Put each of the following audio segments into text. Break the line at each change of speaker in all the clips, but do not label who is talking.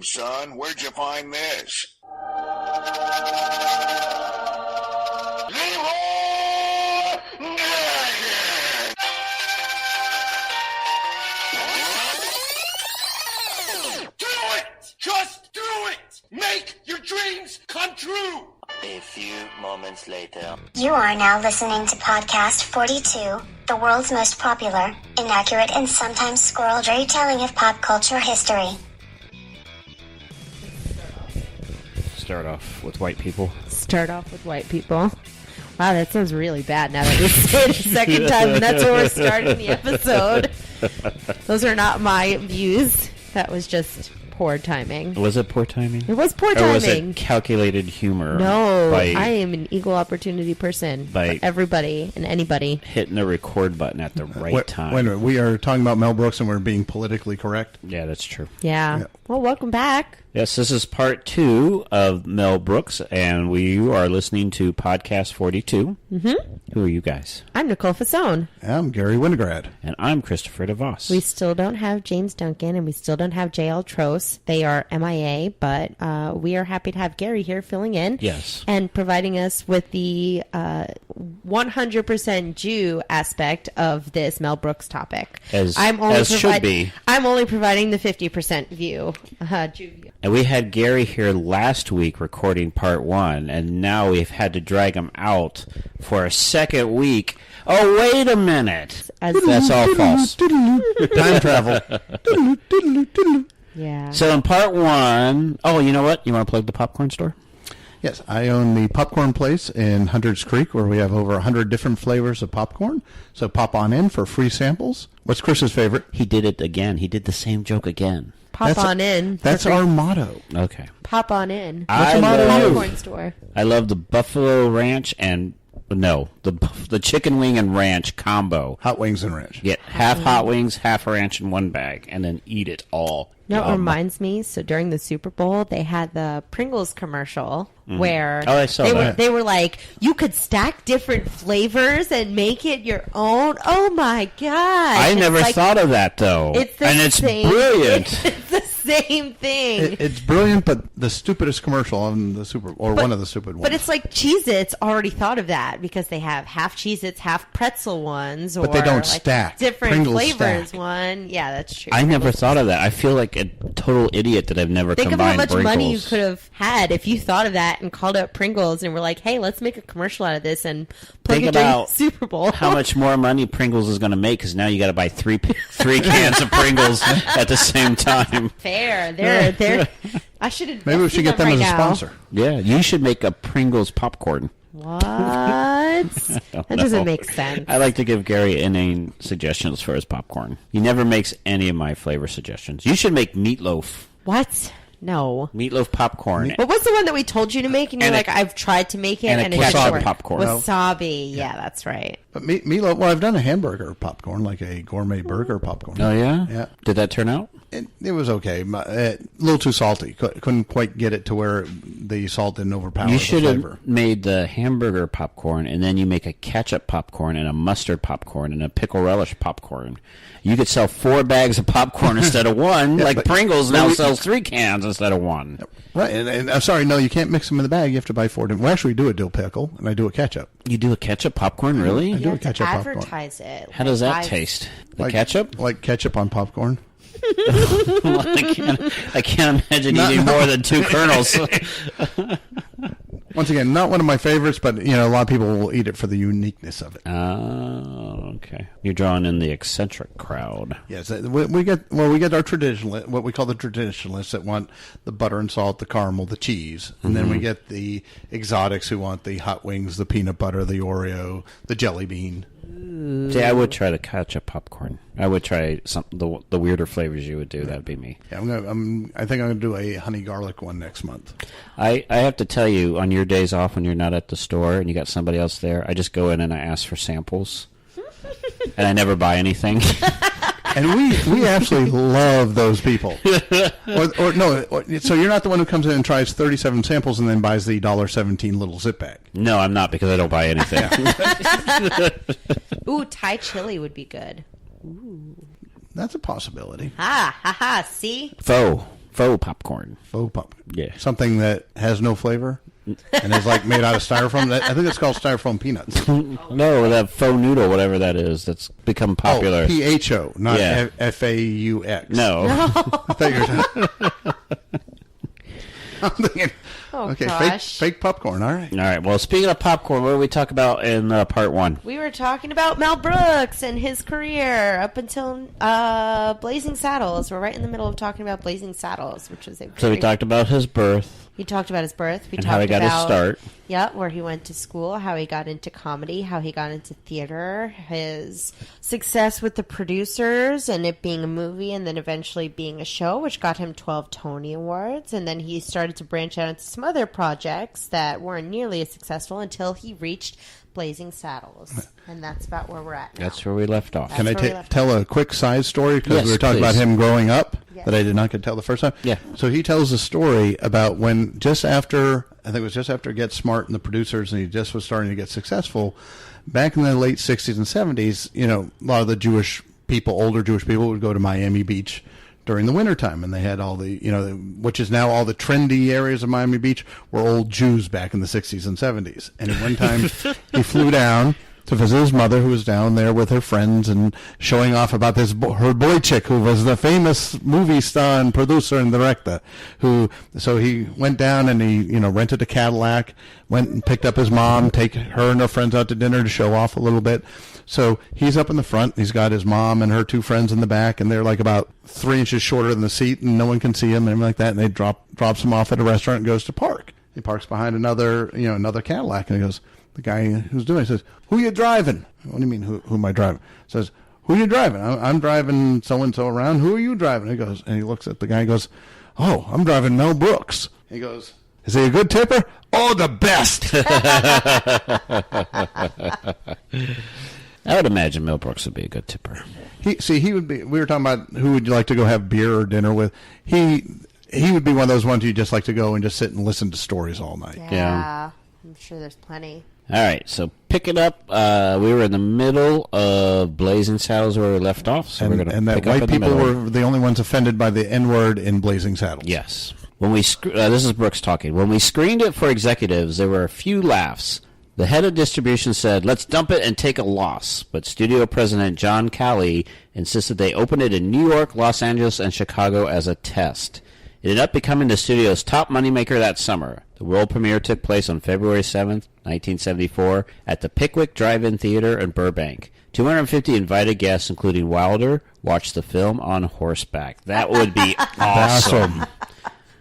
son. Where'd you find this?
Just do it! Make your dreams come true!
A few moments later.
You are now listening to Podcast 42, the world's most popular, inaccurate, and sometimes squirreled retelling of pop culture history.
Start off with white people.
Wow, that sounds really bad now that we say it a second time, and that's where we're starting the episode. Those are not my views. That was just poor timing.
Was it poor timing?
It was poor timing.
Or was it calculated humor?
No, I am an equal opportunity person.
By
for everybody and anybody.
Hitting the record button at the right time.
Wait a minute. We are talking about Mel Brooks and we're being politically correct?
Yeah, that's true.
Yeah. Well, welcome back.
Yes, this is part 2 of Mel Brooks, and we are listening to Podcast 42.
Mm-hmm.
Who are you guys?
I'm Nicole Fasone.
I'm Gary Winograd.
And I'm Christopher DeVos.
We still don't have James Duncan, and we still don't have JL Trost. They are MIA, but we are happy to have Gary here filling in.
Yes.
And providing us with the 100% Jew aspect of this Mel Brooks topic.
As should be.
I'm only providing the 50% view, Jew view.
And we had Gary here last week recording part 1, and now we've had to drag him out for a second week. Oh, wait a minute. That's all false.
Time travel.
Yeah.
So in part 1, oh, you know what? You want to plug the popcorn store?
Yes, I own the popcorn place in Hunters Creek where we have over 100 different flavors of popcorn. So pop on in for free samples. What's Chris's favorite?
He did it again. He did the same joke again.
Pop on in.
That's our motto.
Okay.
Pop on in.
What's your motto?
Popcorn store.
I love the Buffalo Ranch and the chicken wing and ranch combo.
Hot wings and ranch.
Get half hot wings, half ranch in one bag, and then eat it all.
You know, it reminds me, so during the Super Bowl, they had the Pringles commercial where
I saw that.
They were like, you could stack different flavors and make it your own. Oh, my gosh.
I never thought of that, though.
It's
brilliant.
It's the same thing.
It's brilliant, but the stupidest commercial on the Super Bowl, or one of the stupid ones.
But it's like Cheez-Its already thought of that because they have half Cheez-Its, half pretzel ones.
But they don't
like
stack.
Different
Pringles
flavors
stack.
one. Yeah, that's true.
I never thought of that. I feel like a total idiot that I've never
Think of
combined
how much
Pringles.
money you could have had if you thought of that and called up Pringles and were like, hey, let's make a commercial out of this and plug
Think
it during
about
the Super Bowl.
How much more money Pringles is going to make because now you got to buy three cans of Pringles at the same time.
Fair. They're I should have.
Maybe we should get them as a sponsor.
Yeah, you should make a Pringles popcorn.
What? That doesn't make sense.
I like to give Gary inane suggestions for his popcorn. He never makes any of my flavor suggestions. You should make meatloaf.
What? No.
Meatloaf popcorn.
What was the one that we told you to make? And you're like, I've tried to make it and it
wasabi
didn't
popcorn.
Wasabi. Yeah, that's right.
But meatloaf, well, I've done a hamburger popcorn, like a gourmet burger popcorn.
Oh, yeah?
Yeah.
Did that turn out?
It was okay. A little too salty. Couldn't quite get it to where the salt didn't overpower
You
the
should
flavor.
have made the hamburger popcorn, and then you make a ketchup popcorn and a mustard popcorn and a pickle relish popcorn. You could sell 4 bags of popcorn instead of one, like Pringles now sells 3 cans instead of 1.
Right, and I'm sorry, no, you can't mix them in the bag. You have to buy 4 different. We actually do a dill pickle, and I do a ketchup.
You do a ketchup popcorn, really?
I do a
You
ketchup
have to
popcorn.
advertise it.
How does that taste? The
Like
ketchup?
Like ketchup on popcorn.
I can't imagine eating more than 2 kernels.
Once again, not one of my favorites, but a lot of people will eat it for the uniqueness of it.
Oh, okay. You're drawing in the eccentric crowd.
Yes, we get our traditionalists, what we call the traditionalists that want the butter and salt, the caramel, the cheese, and then we get the exotics who want the hot wings, the peanut butter, the Oreo, the jelly bean.
See, I would try to catch a popcorn. I would try the weirder flavors you would do. That'd be me.
Yeah, I think I'm gonna do a honey garlic one next month.
I have to tell you, on your days off when you're not at the store and you got somebody else there, I just go in and I ask for samples, and I never buy anything.
And we absolutely love those people. So you're not the one who comes in and tries 37 samples and then buys the $1.17 little zip bag.
No, I'm not, because I don't buy anything.
Ooh, Thai chili would be good. Ooh.
That's a possibility.
Ha, ha, ha, see?
Pho faux popcorn.
Faux popcorn.
Yeah.
Something that has no flavor and is like made out of styrofoam. I think it's called styrofoam peanuts.
No, that faux noodle, whatever that is, that's become popular.
Oh, PHO, not
Yeah.
FAUX.
No.
I thought you were I'm thinking,
Oh,
okay,
gosh.
fake popcorn. All right.
All right. Well, speaking of popcorn, what did we talk about in part 1?
We were talking about Mel Brooks and his career up until Blazing Saddles. We're right in the middle of talking about Blazing Saddles, which is a
So we talked about his birth.
He talked about his birth. We
And
talked
how he got his
about,
start.
Yeah, where he went to school, how he got into comedy, how he got into theater, his success with the producers and it being a movie and then eventually being a show, which got him 12 Tony Awards. And then he started to branch out into some other projects that weren't nearly as successful until he reached Blazing Saddles. And that's about where we're at now.
That's where we left off.
Can I
That's where we left
tell a quick side story? Because
Yes,
we were talking
please.
about him growing up
Yes.
that I did not get to tell the first time.
Yeah.
So he tells a story about when just after, I think it was just after Get Smart and the producers, and he just was starting to get successful, back in the late 60s and 70s, you know, a lot of the Jewish people, older Jewish people, would go to Miami Beach during the wintertime, and they had all the, you know, which is now all the trendy areas of Miami Beach were old Jews back in the 60s and 70s. And at one time, he flew down to visit his mother, who was down there with her friends and showing off about this her boy chick, who was the famous movie star and producer and director. So he went down and he, you know, rented a Cadillac, went and picked up his mom, take her and her friends out to dinner to show off a little bit. So he's up in the front. He's got his mom and her 2 friends in the back, and they're like about 3 inches shorter than the seat, and no one can see him and everything like that. And they drops him off at a restaurant and goes to park. He parks behind another Cadillac, and he goes. The guy who's doing it says, "Who you driving?" What do you mean, who am I driving? Says, "Who you driving?" I'm driving so-and-so around. Who are you driving? He goes, and he looks at the guy and goes, "Oh, I'm driving Mel Brooks." He goes, "Is he a good tipper?" "Oh, the best."
I would imagine Mel Brooks would be a good tipper.
He would be, we were talking about who would you like to go have beer or dinner with. He would be one of those ones you just like to go and just sit and listen to stories all night.
Yeah. I'm sure there's plenty.
All right, so pick it up. We were in the middle of Blazing Saddles where we left off, so we're going to
And that
pick up
white
in the
people
middle.
were the only ones offended by the N-word in Blazing Saddles.
Yes. When we this is Brooks talking. When we screened it for executives, there were a few laughs. The head of distribution said, "Let's dump it and take a loss." But studio president John Calley insisted they open it in New York, Los Angeles, and Chicago as a test. It ended up becoming the studio's top moneymaker that summer. The world premiere took place on February 7th, 1974, at the Pickwick Drive-In Theater in Burbank. 250 invited guests, including Wilder, watched the film on horseback. That would be awesome.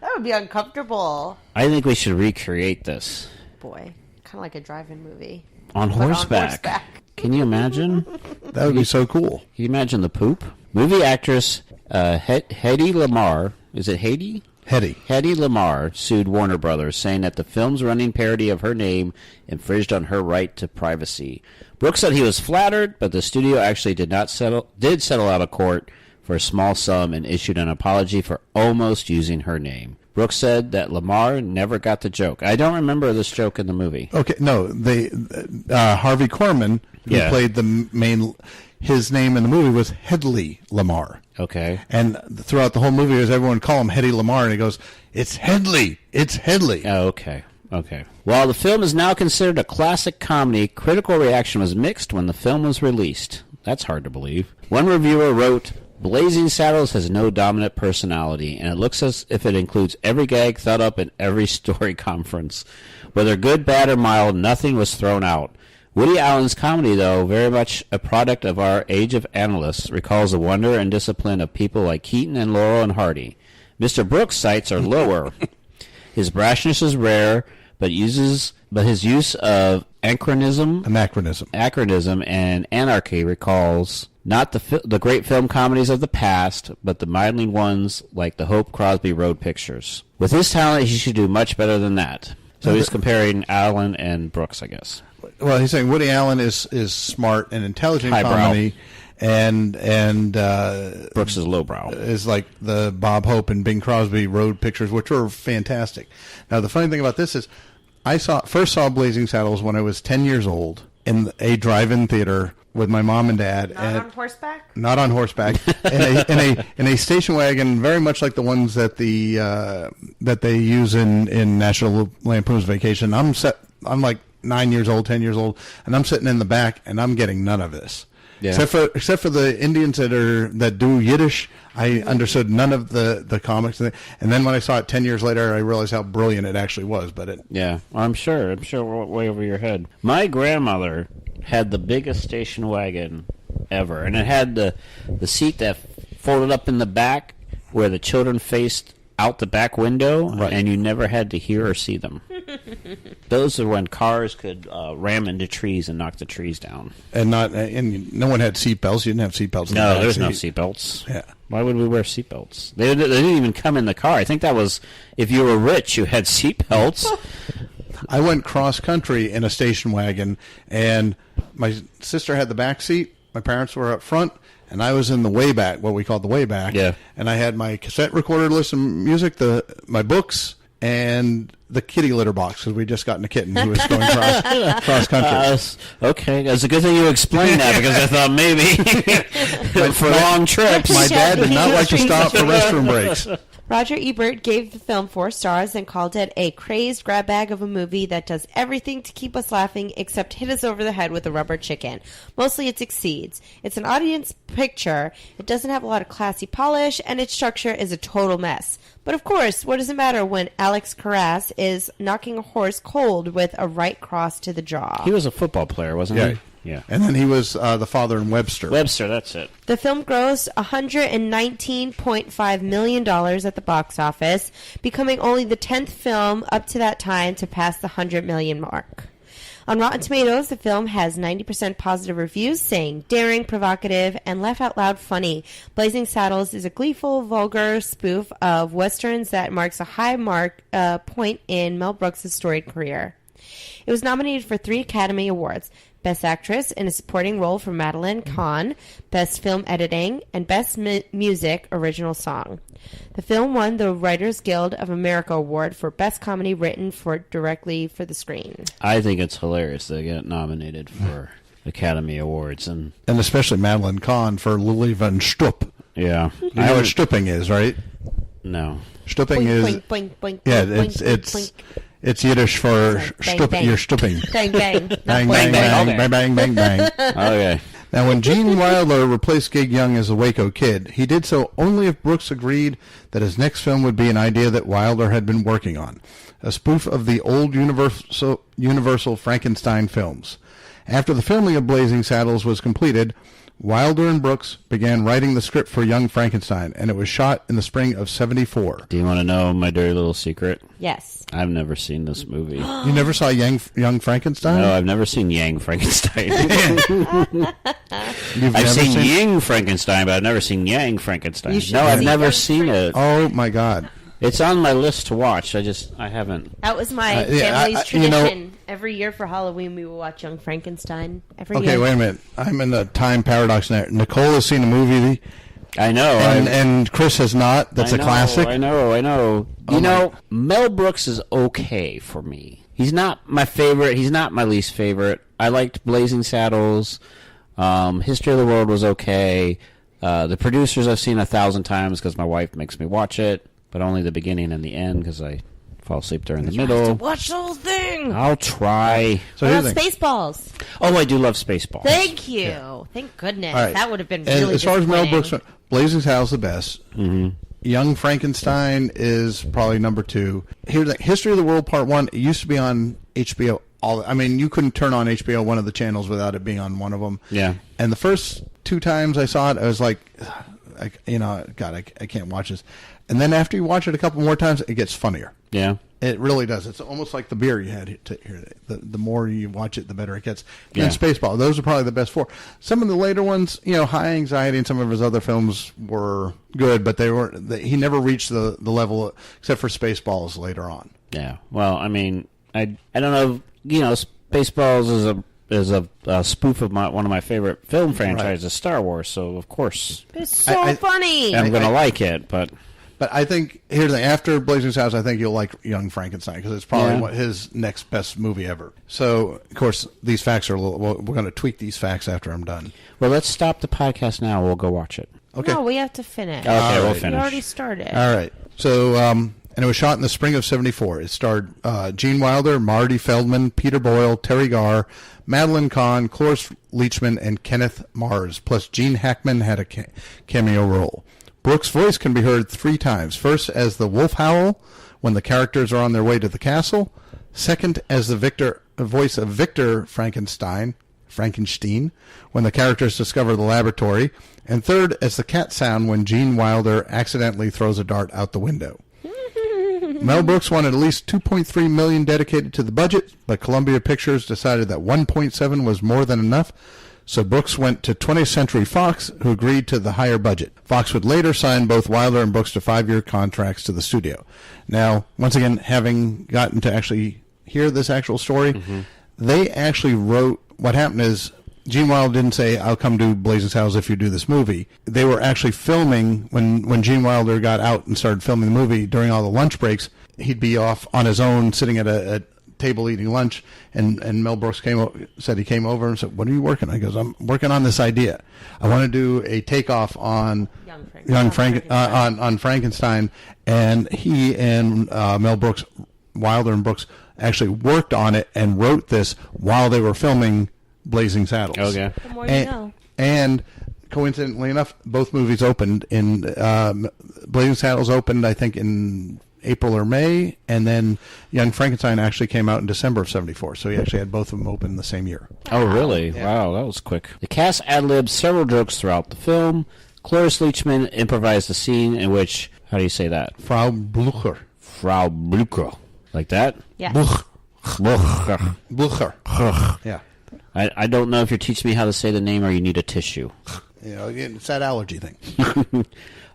That would be uncomfortable.
I think we should recreate this.
Boy, kind of like a drive-in movie.
On
But on
horseback.
horseback.
Can you imagine?
That would be so cool.
Can you imagine the poop? Movie actress Hedy Lamarr, is it Hedy?
Hedy
Lamarr sued Warner Brothers, saying that the film's running parody of her name infringed on her right to privacy. Brooks said he was flattered, but the studio actually did settle out of court for a small sum and issued an apology for almost using her name. Brooks said that Lamarr never got the joke. I don't remember this joke in the movie.
Okay, no, Harvey Korman, who
Yeah.
played the main, his name in the movie was Hedley Lamarr.
Okay.
And throughout the whole movie, as everyone call him Hedy Lamarr, and he goes, "It's Hedley, it's Hedley."
Oh, okay. While the film is now considered a classic comedy, critical reaction was mixed when the film was released. That's hard to believe. One reviewer wrote, "Blazing Saddles has no dominant personality, and it looks as if it includes every gag thought up in every story conference. Whether good, bad, or mild, nothing was thrown out. Woody Allen's comedy, though, very much a product of our age of analysts, recalls the wonder and discipline of people like Keaton and Laurel and Hardy. Mr. Brooks' sights are lower. His brashness is rare, but his use of anachronism and anarchy recalls not the great film comedies of the past, but the middling ones like the Hope Crosby Road Pictures. With his talent, he should do much better than that." So he's comparing Allen and Brooks, I guess.
Well, he's saying Woody Allen is smart and intelligent comedy, and
Brooks is lowbrow.
Is like the Bob Hope and Bing Crosby Road Pictures, which are fantastic. Now, the funny thing about this is, I first saw Blazing Saddles when I was 10 years old in a drive-in theater with my mom and dad.
Not on horseback?
Not on horseback. in a station wagon, very much like the ones that that they use in National Lampoon's Vacation. I'm like 9 years old, 10 years old, and I'm sitting in the back, and I'm getting none of this. Yeah. Except for the Indians that do Yiddish, I understood none of the comics. And then when I saw it 10 years later, I realized how brilliant it actually was.
Yeah, I'm sure way over your head. My grandmother had the biggest station wagon ever, and it had the seat that folded up in the back where the children faced out the back window, right. And you never had to hear or see them. Those are when cars could ram into trees and knock the trees down.
And no one had seatbelts. You didn't have seatbelts.
No, there's no seatbelts.
Yeah.
Why would we wear seatbelts? They didn't even come in the car. I think that was if you were rich, you had seatbelts.
I went cross country in a station wagon, and my sister had the back seat. My parents were up front. And I was in the way back, what we called the way back.
Yeah.
And I had my cassette recorder to listen to music, my books, and the kitty litter box, because we just gotten a kitten who was going cross country.
Okay, that's a good thing you explained that, because I thought maybe for long trips.
My dad did not like to stop for restroom breaks.
Roger Ebert gave the film 4 stars and called it a crazed grab bag of a movie that does everything to keep us laughing except hit us over the head with a rubber chicken. Mostly it succeeds. It's an audience picture, it doesn't have a lot of classy polish, and its structure is a total mess. But of course, what does it matter when Alex Carras is knocking a horse cold with a right cross to the jaw?
He was a football player, wasn't he? Yeah.
And then he was the father in Webster.
Webster, that's it.
The film grossed $119.5 million at the box office, becoming only the 10th film up to that time to pass the $100 million mark. On Rotten Tomatoes, the film has 90% positive reviews, saying daring, provocative, and laugh out loud funny. Blazing Saddles is a gleeful, vulgar spoof of westerns that marks a high point in Mel Brooks' storied career. It was nominated for 3 Academy Awards: Best Actress in a Supporting Role for Madeline Kahn, Best Film Editing, and Best Music Original Song. The film won the Writers Guild of America Award for Best Comedy Written directly for the screen.
I think it's hilarious they get nominated for Academy Awards. And
especially Madeline Kahn for Lily Van Stoop.
Yeah.
You know what stooping is, right?
No.
Stooping is...
Boink, boink, boink,
yeah,
boink,
it's Yiddish for stooping. You're stooping.
Bang, bang.
Bang, bang, bang, bang, bang, bang, bang.
Okay.
Now, when Gene Wilder replaced Gig Young as the Waco Kid, he did so only if Brooks agreed that his next film would be an idea that Wilder had been working on, a spoof of the old Universal Frankenstein films. After the filming of Blazing Saddles was completed, Wilder and Brooks began writing the script for Young Frankenstein, and it was shot in the spring of '74.
Do you want to know my dirty little secret?
Yes.
I've never seen this movie.
You never saw Young Frankenstein?
No, I've never seen Yang Frankenstein.
I've
seen Ying Frankenstein, but I've never seen Yang Frankenstein. No, I've never seen it.
Oh, my God.
It's on my list to watch. I haven't.
That was my family's tradition. Every year for Halloween, we would watch Young Frankenstein. Every year.
Okay, wait a minute. I'm in a time paradox now. Nicole has seen a movie.
I know.
And Chris has not. That's a classic.
I know. You know, Mel Brooks is okay for me. He's not my favorite. He's not my least favorite. I liked Blazing Saddles. History of the World was okay. The Producers I've seen 1,000 times because my wife makes me watch it. But only the beginning and the end because I fall asleep during the middle.
Watch the whole thing.
I'll try.
So what about Spaceballs?
Oh, I do love Spaceballs.
Thank you. Yeah. Thank goodness.
Right.
That would have been really
as far as Mel Brooks, Blazing Saddles the best.
Mm-hmm.
Young Frankenstein is probably number 2. Here's the History of the World Part 1. It used to be on HBO. You couldn't turn on HBO, one of the channels, without it being on one of them.
Yeah.
And the first 2 times I saw it, I was like, God, I can't watch this. And then after you watch it a couple more times, it gets funnier.
Yeah.
It really does. It's almost like the beer you had here. The more you watch it, the better it gets.
Yeah.
And Spaceballs, those are probably the best 4. Some of the later ones, High Anxiety and some of his other films were good, but he never reached the level, except for Spaceballs later on.
Yeah. Well, I mean, I don't know. Spaceballs is a spoof of one of my favorite film franchises, Star Wars. So of course,
it's so funny.
I'm going to like it, but
But I think here's the thing. After Blazing Saddles, I think you'll like Young Frankenstein because it's probably his next best movie ever. So, of course, these facts are we're going to tweak these facts after I'm done.
Well, let's stop the podcast now. We'll go watch it.
Okay.
No, we have to finish.
Okay, we'll finish.
We already started.
All right. So, and it was shot in the spring of '74. It starred Gene Wilder, Marty Feldman, Peter Boyle, Terry Garr, Madeline Kahn, Cloris Leachman, and Kenneth Mars. Plus, Gene Hackman had a cameo role. Brooks' voice can be heard 3 times. First, as the wolf howl when the characters are on their way to the castle. Second, as the voice of Victor Frankenstein, when the characters discover the laboratory. And third, as the cat sound when Gene Wilder accidentally throws a dart out the window. Mel Brooks wanted at least $2.3 million dedicated to the budget, but Columbia Pictures decided that $1.7 was more than enough. So Brooks went to 20th Century Fox, who agreed to the higher budget. Fox would later sign both Wilder and Brooks to 5-year contracts to the studio. Now, once again, having gotten to actually hear this actual story, they actually wrote, what happened is, Gene Wilder didn't say, I'll come do Blazing Saddles if you do this movie. They were actually filming, when Gene Wilder got out and started filming the movie, during all the lunch breaks, he'd be off on his own, sitting at a table eating lunch, and Mel Brooks said he came over and said, "What are you working on?" He goes, "I'm working on this idea. I want to do a takeoff on on Frankenstein." And he and Mel Brooks, Wilder and Brooks, actually worked on it and wrote this while they were filming Blazing Saddles.
Okay.
The more you know.
And coincidentally enough, both movies opened in Blazing Saddles opened, I think, in April or May, and then Young Frankenstein actually came out in December of '74. So he actually had both of them open the same year.
Oh, really?
Yeah.
Wow, that was quick. The cast ad-libbed several jokes throughout the film. Cloris Leachman improvised a scene in which, how do you say that?
Frau Blucher.
Frau Blucher. Like that?
Yeah.
Blucher.
Blucher. Yeah.
I don't know if you're teaching me how to say the name or you need a tissue.
You know, it's that allergy thing.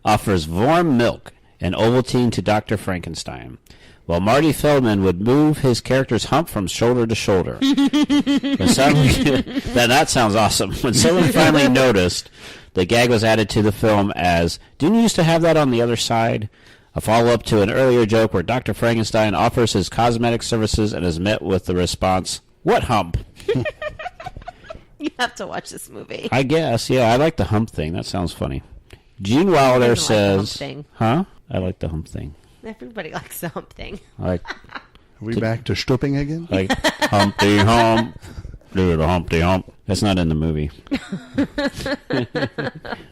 Offers warm milk and Ovaltine to Dr. Frankenstein, while Marty Feldman would move his character's hump from shoulder to shoulder. That sounds awesome. When someone finally noticed, the gag was added to the film as, "Didn't you used to have that on the other side?" A follow-up to an earlier joke where Dr. Frankenstein offers his cosmetic services and is met with the response, "What hump?"
You have to watch this movie.
I guess, yeah, I like the hump thing. That sounds funny. Gene Wilder says, "Huh? I like the hump thing."
Everybody likes the hump thing.
Like,
Are we back to stripping again?
like Humpty Hump, do the Humpty Hump. That's not in the movie.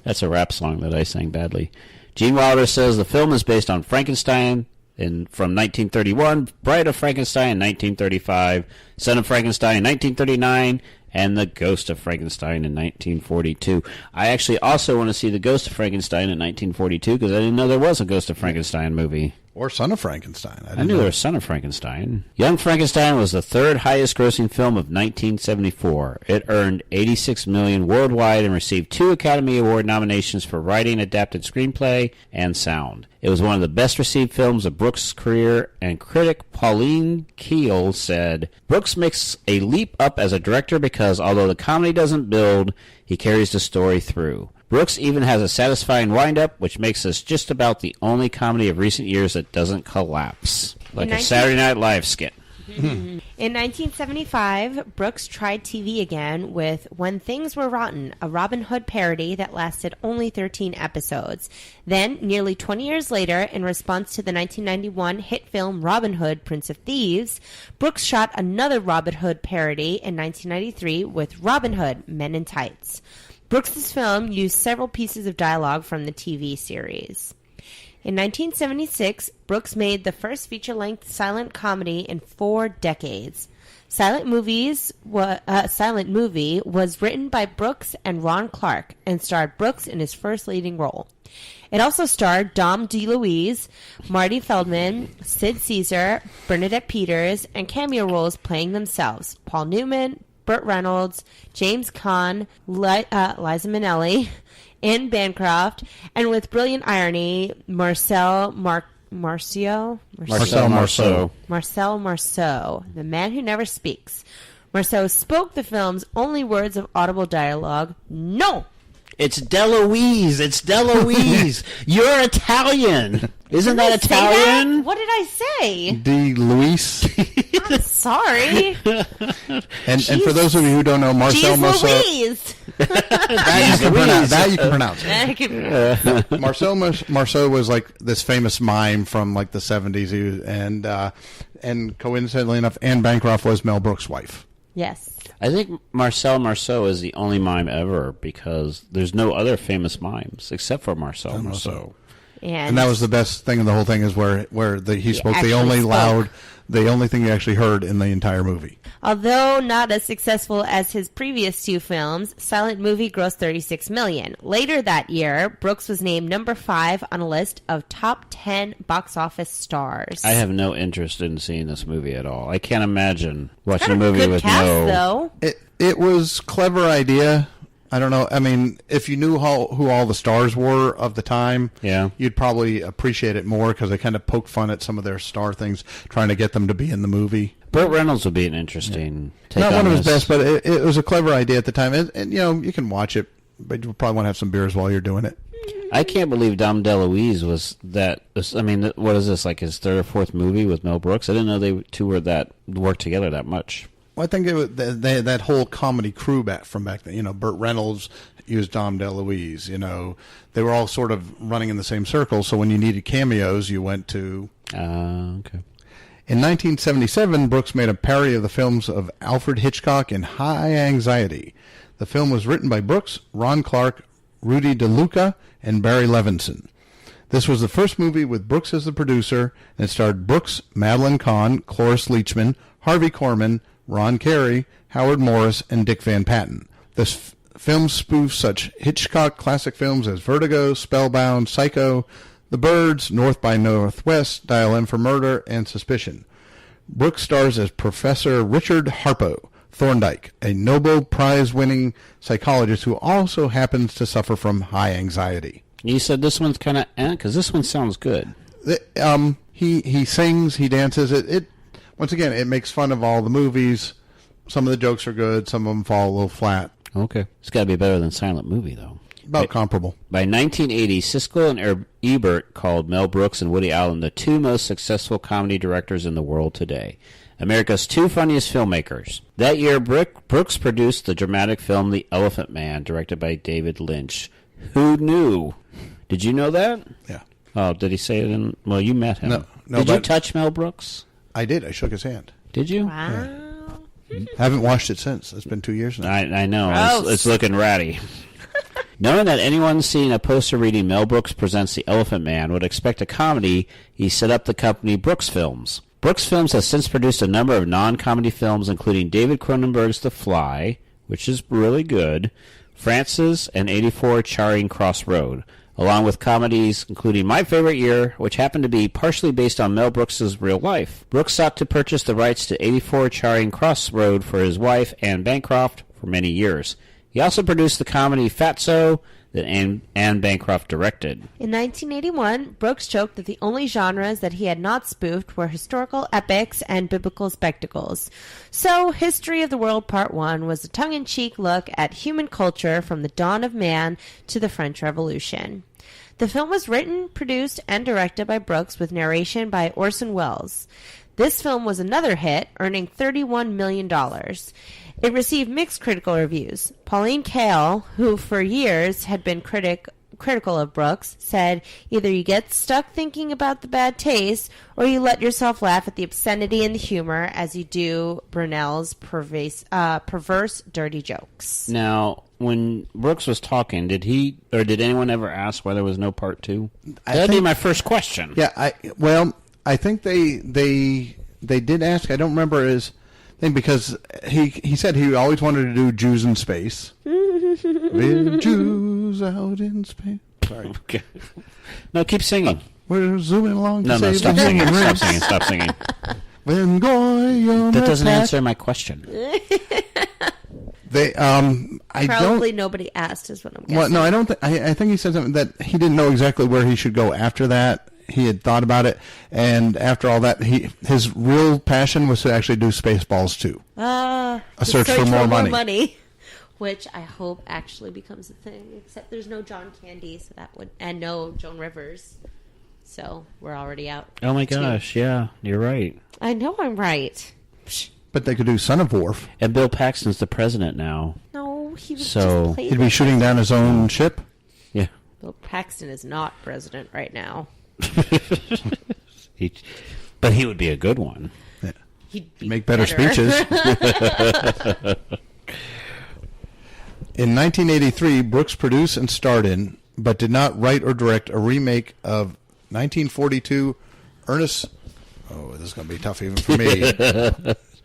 That's a rap song that I sang badly. Gene Wilder says the film is based on Frankenstein from 1931, Bride of Frankenstein in 1935, Son of Frankenstein in 1939, and The Ghost of Frankenstein in 1942. I actually also want to see The Ghost of Frankenstein in 1942 because I didn't know there was a Ghost of Frankenstein movie.
Or Son of Frankenstein.
I knew there was Son of Frankenstein. Young Frankenstein was the third highest grossing film of 1974. It earned $86 million worldwide and received 2 Academy Award nominations for writing, adapted screenplay, and sound. It was one of the best received films of Brooks' career, and critic Pauline Kael said, "Brooks makes a leap up as a director because although the comedy doesn't build, he carries the story through. Brooks even has a satisfying wind-up, which makes this just about the only comedy of recent years that doesn't collapse. Like a Saturday Night Live skit."
In 1975, Brooks tried TV again with When Things Were Rotten, a Robin Hood parody that lasted only 13 episodes. Then, nearly 20 years later, in response to the 1991 hit film Robin Hood, Prince of Thieves, Brooks shot another Robin Hood parody in 1993 with Robin Hood, Men in Tights. Brooks's film used several pieces of dialogue from the TV series. In 1976, Brooks made the first feature-length silent comedy in 4 decades. Silent Movie was written by Brooks and Ron Clark and starred Brooks in his first leading role. It also starred Dom DeLuise, Marty Feldman, Sid Caesar, Bernadette Peters, and cameo roles playing themselves: Paul Newman, Burt Reynolds, James Caan, Liza Minnelli, Anne Bancroft, and with brilliant irony, Marcel Marceau, the man who never speaks. Marceau spoke the film's only words of audible dialogue: "No!"
It's DeLuise. It's DeLuise. You're Italian. Isn't
Did I
that
say that?
Italian?
What did I say?
D. Luis.
I'm sorry.
And for those of you who don't know, Marcel
Jeez
Marceau.
Louise.
That you can pronounce.
I can-
Marcel Marceau was like this famous mime from like the 70s, and coincidentally enough, Anne Bancroft was Mel Brooks' wife.
Yes.
I think Marcel Marceau is the only mime ever because there's no other famous mimes except for Marcel Marceau.
And that was the best thing of the whole thing is where he spoke the
actually
only
spoke.
the only thing you actually heard in the entire movie.
Although not as successful as his previous two films, Silent Movie grossed $36 million. Later that year, Brooks was named number 5 on a list of top 10 box office stars.
I have no interest in seeing this movie at all. I can't imagine watching a
Got
movie
good
with
cast,
no.
though.
It was clever idea. I don't know. I mean, if you knew who all the stars were of the time,
Yeah.
you'd probably appreciate it more because they kind of poked fun at some of their star things, trying to get them to be in the movie.
Burt Reynolds would be an interesting take
Not
on
one of his
this.
best, but it was a clever idea at the time. And you can watch it, but you probably want to have some beers while you're doing it.
I can't believe Dom DeLuise was that. I mean, what is this, like his third or fourth movie with Mel Brooks? I didn't know they two worked together that much.
Well, I think that whole comedy crew from back then. Burt Reynolds used Dom DeLuise. They were all sort of running in the same circle. So when you needed cameos, you went to.
Okay.
In 1977, Brooks made a parody of the films of Alfred Hitchcock and High Anxiety. The film was written by Brooks, Ron Clark, Rudy DeLuca, and Barry Levinson. This was the first movie with Brooks as the producer, and it starred Brooks, Madeline Kahn, Cloris Leachman, Harvey Korman, Ron Carey, Howard Morris, and Dick Van Patten. This film spoofs such Hitchcock classic films as Vertigo, Spellbound, Psycho, The Birds, North by Northwest, Dial M for Murder, and Suspicion. Brooks stars as Professor Richard Harpo Thorndike, a Nobel Prize-winning psychologist who also happens to suffer from high anxiety.
You said this one's kind of because this one sounds good.
He sings, he dances. It once again, it makes fun of all the movies. Some of the jokes are good, some of them fall a little flat.
Okay. It's got to be better than Silent Movie, though.
About comparable.
By 1980, Siskel and Ebert called Mel Brooks and Woody Allen the two most successful comedy directors in the world today. America's two funniest filmmakers. That year, Brooks produced the dramatic film The Elephant Man, directed by David Lynch. Who knew? Did you know that?
Yeah.
Oh, did he say it in... Well, you met him.
No,
did you
but-
touch Mel Brooks?
I did. I shook his hand.
Did you?
Wow.
Haven't watched it since. It's been 2 years now.
I know.
Gross.
It's looking ratty. Knowing that anyone seeing a poster reading Mel Brooks Presents The Elephant Man would expect a comedy, he set up the company Brooks Films. Brooks Films has since produced a number of non-comedy films, including David Cronenberg's The Fly, which is really good, Francis, and 84 Charing Cross Road, along with comedies including My Favorite Year, which happened to be partially based on Mel Brooks' real life. Brooks sought to purchase the rights to 84 Charing Cross Road for his wife, Anne Bancroft, for many years. He also produced the comedy Fatso that Anne Bancroft directed.
In 1981, Brooks joked that the only genres that he had not spoofed were historical epics and biblical spectacles. So, History of the World Part 1 was a tongue-in-cheek look at human culture from the dawn of man to the French Revolution. The film was written, produced, and directed by Brooks with narration by Orson Welles. This film was another hit, earning $31 million. It received mixed critical reviews. Pauline Kael, who for years had been critical of Brooks, said, "Either you get stuck thinking about the bad taste, or you let yourself laugh at the obscenity and the humor as you do Brunel's perverse, dirty jokes."
Now, when Brooks was talking, did did anyone ever ask why there was no part 2? That'd be my first question.
Yeah, I think they did ask. I don't remember his thing because he said he always wanted to do Jews in space. We're Jews out in space. Sorry.
Okay. No, keep singing.
We're zooming along to
No,
save
stop
the
singing.
human
Stop
race.
singing. Stop singing.
When Goyim
That doesn't
attack-
answer my question.
They I
Probably
don't.
nobody asked, is what I'm guessing.
Well, no, I don't. I think he said something that he didn't know exactly where he should go after that. He had thought about it, and after all that, his real passion was to actually do Spaceballs too.
A
search for more money.
Which I hope actually becomes a thing. Except there's no John Candy, so that would, and no Joan Rivers. So we're already out.
Oh my
2.
gosh, yeah, you're right.
I know I'm right. Psh,
But they could do Son of Worf.
And Bill Paxton's the president now.
no, he was
So-
just played
He'd be
the
shooting down his own ship.
Yeah.
Bill Paxton is not president right now.
But he would be a good one.
He'd be
Make better speeches. In 1983, Brooks produced and starred in, but did not write or direct, a remake of 1942 Ernest. Oh, this is going to be tough even for me.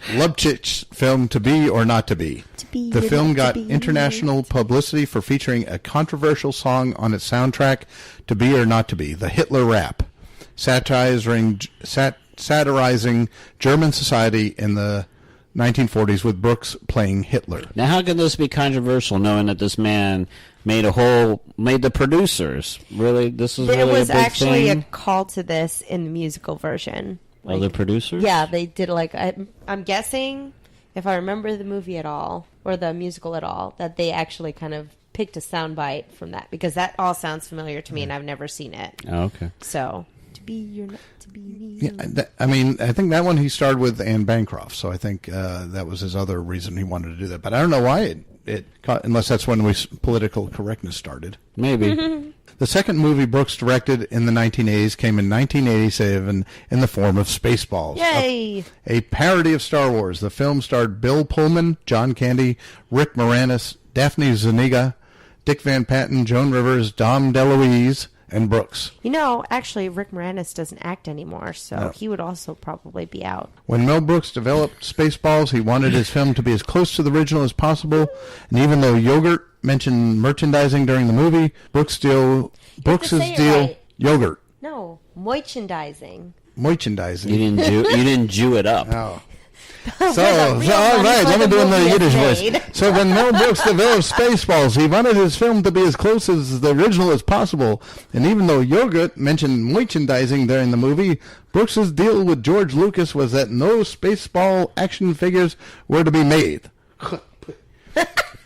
Lubitsch's film To Be or Not to Be. The film got international publicity for featuring a controversial song on its soundtrack, To Be or Not to Be, the Hitler Rap, satirizing German society in the 1940s with Brooks playing Hitler.
Now, how can this be controversial, knowing that this man made the producers? Really, this is
There
really
was
a big
actually
thing?
a call to this in the musical version.
Oh, the producers?
Yeah, they did I'm guessing, if I remember the movie at all, or the musical at all, that they actually kind of picked a soundbite from that, because that all sounds familiar to me, and I've never seen it.
Oh, okay.
So, to be or not to be.
Yeah, I think that one he starred with Anne Bancroft, so I think that was his other reason he wanted to do that. But I don't know why it caught, unless that's when political correctness started.
Maybe.
The second movie Brooks directed in the 1980s came in 1987 in the form of Spaceballs.
Yay!
A parody of Star Wars. The film starred Bill Pullman, John Candy, Rick Moranis, Daphne Zuniga, Dick Van Patten, Joan Rivers, Dom DeLuise, and Brooks.
You know, actually, Rick Moranis doesn't act anymore, so he would also probably be out.
When Mel Brooks developed Spaceballs, he wanted his film to be as close to the original as possible, and even though yogurt mentioned merchandising during the movie, Brooks's deal,
right.
yogurt.
No, merchandising.
Merchandising.
You didn't Jew it up.
Oh. So all right, let me do the Yiddish voice. So when Mel Brooks developed Spaceballs, he wanted his film to be as close as the original as possible. And even though yogurt mentioned merchandising during the movie, Brooks's deal with George Lucas was that no Spaceball action figures were to be made.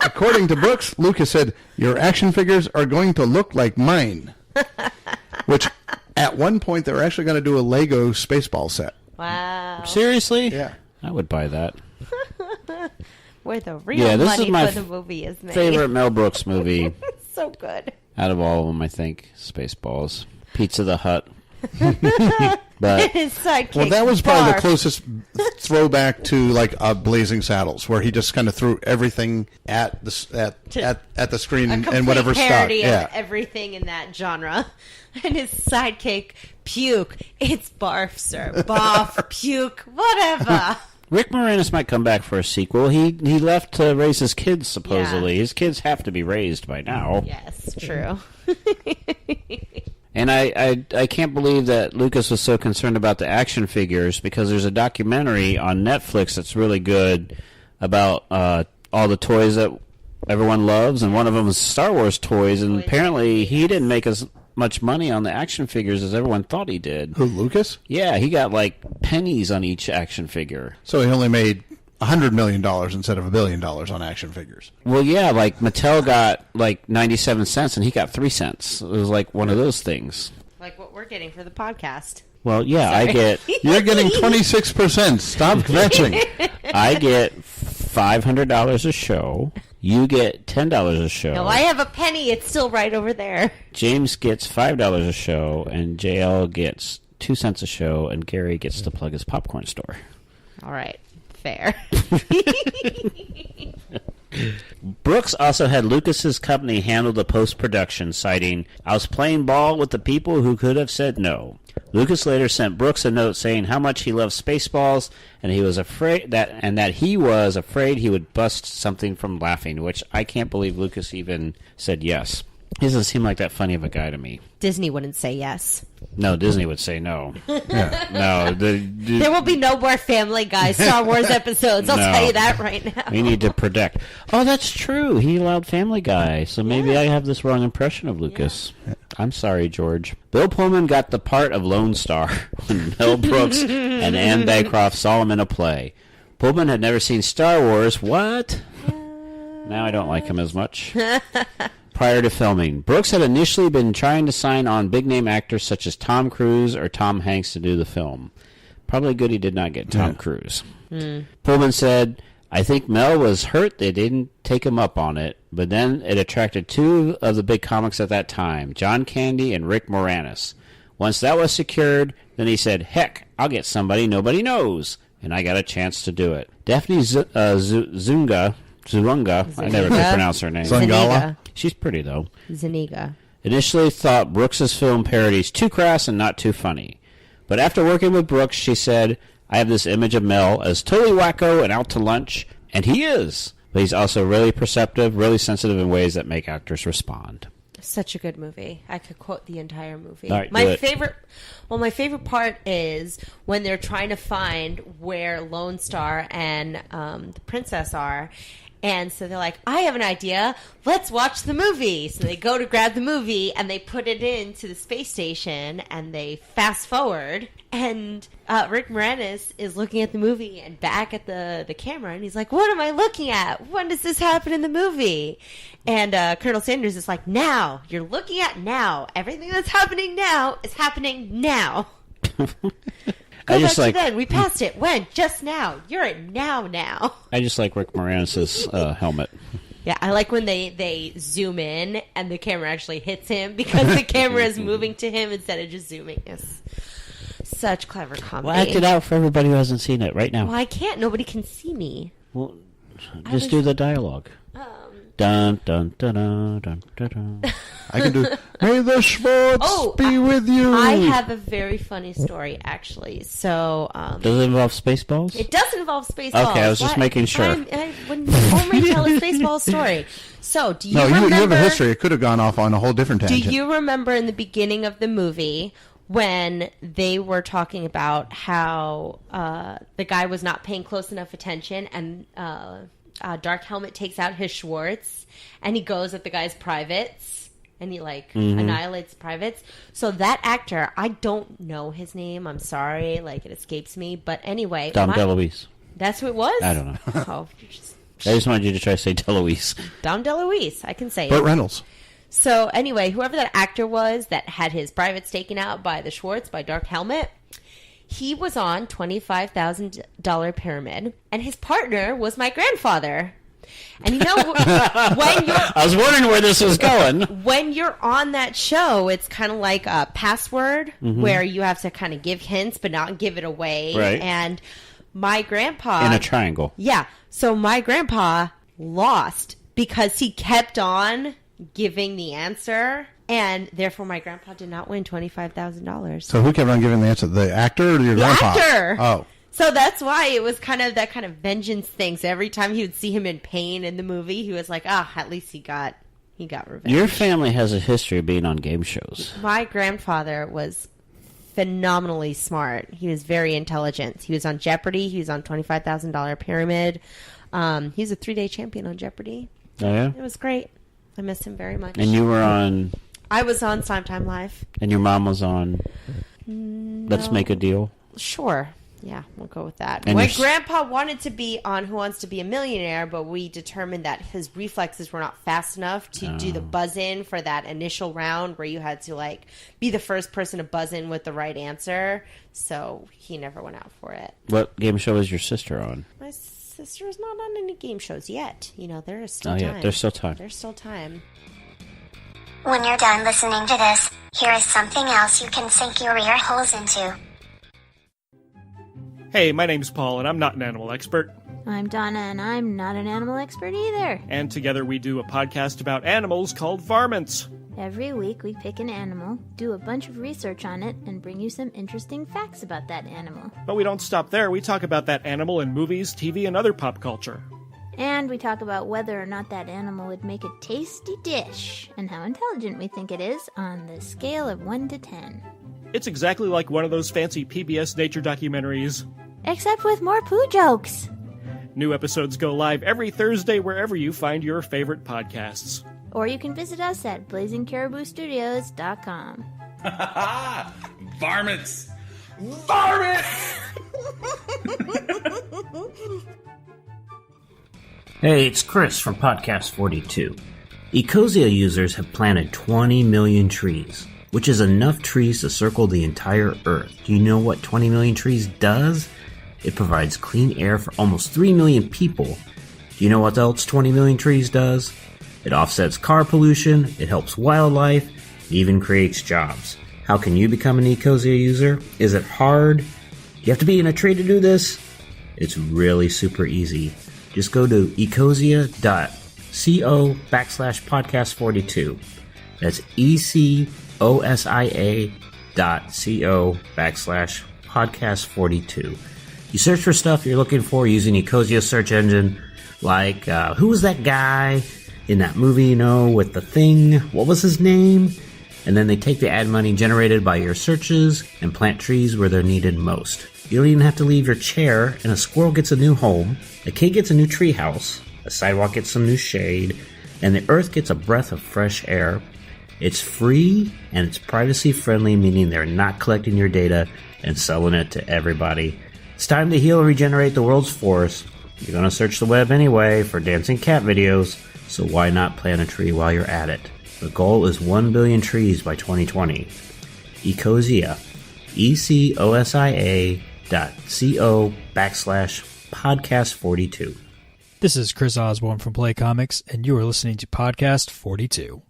According to Brooks, Lucas said, "Your action figures are going to look like mine." Which, at one point, they were actually going to do a Lego Spaceball set.
Wow.
Seriously?
Yeah.
I would buy that.
Where the real
this
money
is my
for the movie is made.
Favorite Mel Brooks movie
So good.
out of all of them, I think. Spaceballs. Pizza the Hut. But
His sidekick.
Well, that was probably the
Barf.
closest throwback to like Blazing Saddles, where he just kind of threw everything at the screen
A
and
complete
whatever stuck.
parody
Yeah,
of everything in that genre. And his sidekick, puke. It's barf, sir. Boff, puke, whatever.
Rick Moranis might come back for a sequel. He left to raise his kids, supposedly.
Yeah.
His kids have to be raised by now.
Yes, true.
And I can't believe that Lucas was so concerned about the action figures, because there's a documentary on Netflix that's really good about all the toys that everyone loves, and one of them is Star Wars toys, and apparently he didn't make as much money on the action figures as everyone thought he did.
who, Lucas?
Yeah, he got like pennies on each action figure.
So he only made $100 million instead of $1 billion on action figures.
Well, yeah, like Mattel got like 97 cents and he got 3 cents. It was like one of those things.
Like what we're getting for the podcast.
Well, yeah, I get
You're getting 26%. Stop kvetching.
I get $500 a show. You get $10 a show.
No, I have a penny. It's still right over there.
James gets $5 a show, and JL gets 2 cents a show, and Gary gets to plug his popcorn store.
All right. Fair.
Brooks also had Lucas's company handle the post-production, citing, "I was playing ball with the people who could have said no." Lucas later sent Brooks a note saying how much he loved Spaceballs, and he was afraid that he would bust something from laughing, which I can't believe Lucas even said yes. He doesn't seem like that funny of a guy to me.
Disney wouldn't say yes.
No, Disney would say no.
Yeah.
No,
There will be no more Family Guy Star Wars episodes. I'll
No.
tell you that right now.
we need to protect. Oh, that's true. He allowed Family Guy, so maybe I have this wrong impression of Lucas. Yeah. I'm sorry, George. Bill Pullman got the part of Lone Star when Mel Brooks and Anne Bancroft saw him in a play. Pullman had never seen Star Wars. What? Now I don't like him as much. prior to filming. Brooks had initially been trying to sign on big-name actors such as Tom Cruise or Tom Hanks to do the film. Probably good he did not get Tom Cruise. Pullman said, I think Mel was hurt they didn't take him up on it, but then it attracted two of the big comics at that time, John Candy and Rick Moranis. Once that was secured, then he said, heck, I'll get somebody nobody knows. And I got a chance to do it. Daphne Zulunga, I never could pronounce her name.
Zungala.
She's pretty, though.
Zuniga. Initially
thought Brooks's film parodies too crass and not too funny. But after working with Brooks, she said, I have this image of Mel as totally wacko and out to lunch, and he is. But he's also really perceptive, really sensitive in ways that make actors respond.
Such a good movie. I could quote the entire movie.
All right,
my favorite part is when they're trying to find where Lone Star and the princess are. And so they're like, I have an idea. Let's watch the movie. So they go to grab the movie and they put it into the space station and they fast forward. And Rick Moranis is looking at the movie and back at the camera. And he's like, what am I looking at? When does this happen in the movie? And Colonel Sanders is like, now. You're looking at now. Everything that's happening now is happening now. Go back to then. We passed it. When? Just now. You're at now.
I just like Rick Moranis' helmet.
Yeah, I like when they zoom in and the camera actually hits him because the camera is moving to him instead of just zooming. It's such clever comedy.
Well, act it out for everybody who hasn't seen it right now.
Well, I can't. Nobody can see me.
Well, just do the dialogue. Dun, dun, dun, dun, dun, dun, dun.
I can do, may the Schwartz be with you.
I have a very funny story, actually. So,
does it involve Spaceballs?
It does involve Spaceballs.
Okay, I was just making sure.
I wouldn't only tell a Spaceballs story. So, do you remember...
you have a history. It could have gone off on a whole different tangent.
Do you remember in the beginning of the movie when they were talking about how the guy was not paying close enough attention and... Dark Helmet takes out his Schwartz and he goes at the guy's privates and he annihilates privates. So that actor, I don't know his name. I'm sorry. It escapes me. But anyway.
Dom DeLuise.
That's who it was?
I don't know.
Oh,
I just wanted you to try to say DeLuise.
Dom DeLuise. I can say
Burt
it.
Reynolds.
So anyway, whoever that actor was that had his privates taken out by the Schwartz, by Dark Helmet, he was on $25,000 Pyramid, and his partner was my grandfather. And you know, I
was wondering where this was going.
When you're on that show, it's kind of like a password where you have to kind of give hints but not give it away.
Right.
And my grandpa...
In a triangle.
Yeah. So my grandpa lost because he kept on giving the answer... And therefore, my grandpa did not win $25,000.
So who kept on giving the answer? The actor or your grandpa?
The actor.
Oh.
So that's why it was kind of that kind of vengeance thing. So every time he would see him in pain in the movie, he was like, at least he got revenge.
Your family has a history of being on game shows.
My grandfather was phenomenally smart. He was very intelligent. He was on Jeopardy. He was on $25,000 Pyramid. He was a 3-day champion on Jeopardy.
Oh, yeah?
It was great. I miss him very much.
And you were on...
I was on Primetime Live.
And your mom was on Let's Make a Deal?
Sure. Yeah, we'll go with that.
And
my grandpa wanted to be on Who Wants to Be a Millionaire, but we determined that his reflexes were not fast enough to do the buzz-in for that initial round where you had to, be the first person to buzz in with the right answer. So he never went out for it.
What game show is your sister on?
My sister's not on any game shows yet. There is still
time.
Yeah,
there's still time.
There's still time.
When you're done listening to this, here is something else you can sink your ear holes into.
Hey, my name's Paul, and I'm not an animal expert.
I'm Donna, and I'm not an animal expert either.
And together we do a podcast about animals called Varmints.
Every week we pick an animal, do a bunch of research on it, and bring you some interesting facts about that animal.
But we don't stop there. We talk about that animal in movies, TV, and other pop culture.
And we talk about whether or not that animal would make a tasty dish, and how intelligent we think it is on the scale of 1 to 10.
It's exactly like one of those fancy PBS nature documentaries.
Except with more poo jokes.
New episodes go live every Thursday wherever you find your favorite podcasts.
Or you can visit us at blazingcariboustudios.com.
Varmints! Varmints!
Hey, it's Chris from Podcast 42.
Ecosia users have planted 20 million trees, which is enough trees to circle the entire Earth. Do you know what 20 million trees does? It provides clean air for almost 3 million people. Do you know what else 20 million trees does? It offsets car pollution, it helps wildlife, it even creates jobs. How can you become an Ecosia user? Is it hard? You have to be in a tree to do this? It's really super easy. Just go to ecosia.co/podcast42. That's ecosia.co/podcast42. You search for stuff you're looking for using Ecosia search engine, like who was that guy in that movie, with the thing? What was his name? And then they take the ad money generated by your searches and plant trees where they're needed most. You don't even have to leave your chair, and a squirrel gets a new home, a kid gets a new tree house, a sidewalk gets some new shade, and the earth gets a breath of fresh air. It's free, and it's privacy friendly, meaning they're not collecting your data and selling it to everybody. It's time to heal and regenerate the world's forests. You're going to search the web anyway for dancing cat videos, so why not plant a tree while you're at it? The goal is 1 billion trees by 2020. Ecosia. ecosia.co/podcast42.
This is Chris Osborne from Play Comics, and you are listening to Podcast 42.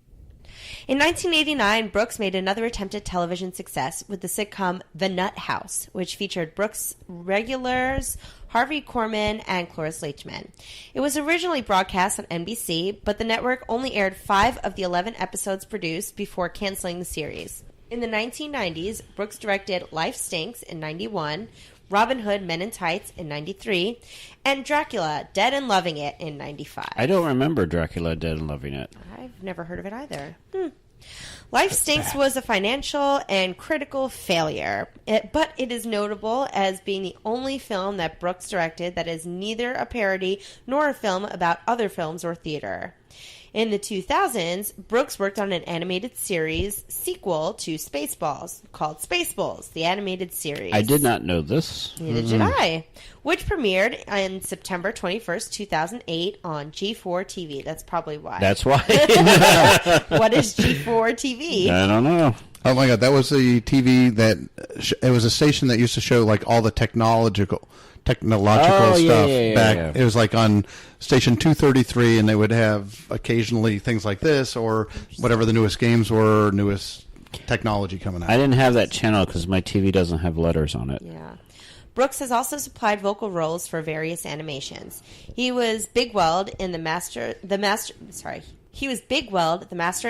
In 1989, Brooks made another attempt at television success with the sitcom The Nut House, which featured Brooks' regulars Harvey Korman and Cloris Leachman. It was originally broadcast on NBC, but the network only aired 5 of the 11 episodes produced before canceling the series. In the 1990s, Brooks directed Life Stinks in 91, Robin Hood Men in Tights in 93, and Dracula Dead and Loving It in 95.
I don't remember Dracula Dead and Loving It.
I've never heard of it either. Life Stinks was a financial and critical failure, but it is notable as being the only film that Brooks directed that is neither a parody nor a film about other films or theater. In the 2000s, Brooks worked on an animated series sequel to Spaceballs called Spaceballs, the animated series.
I did not know this.
Neither did I. Which premiered on September 21st, 2008 on G4 TV. That's probably why.
That's why.
What is G4 TV?
I don't know.
Oh my God, that was the TV that it was a station that used to show like all the technological stuff back. It was like on station 233, and they would have occasionally things like this or whatever the newest games were, newest technology coming out.
I didn't have that channel because my TV doesn't have letters on it.
Yeah. Brooks has also supplied vocal roles for various animations. He was Bigweld in the Master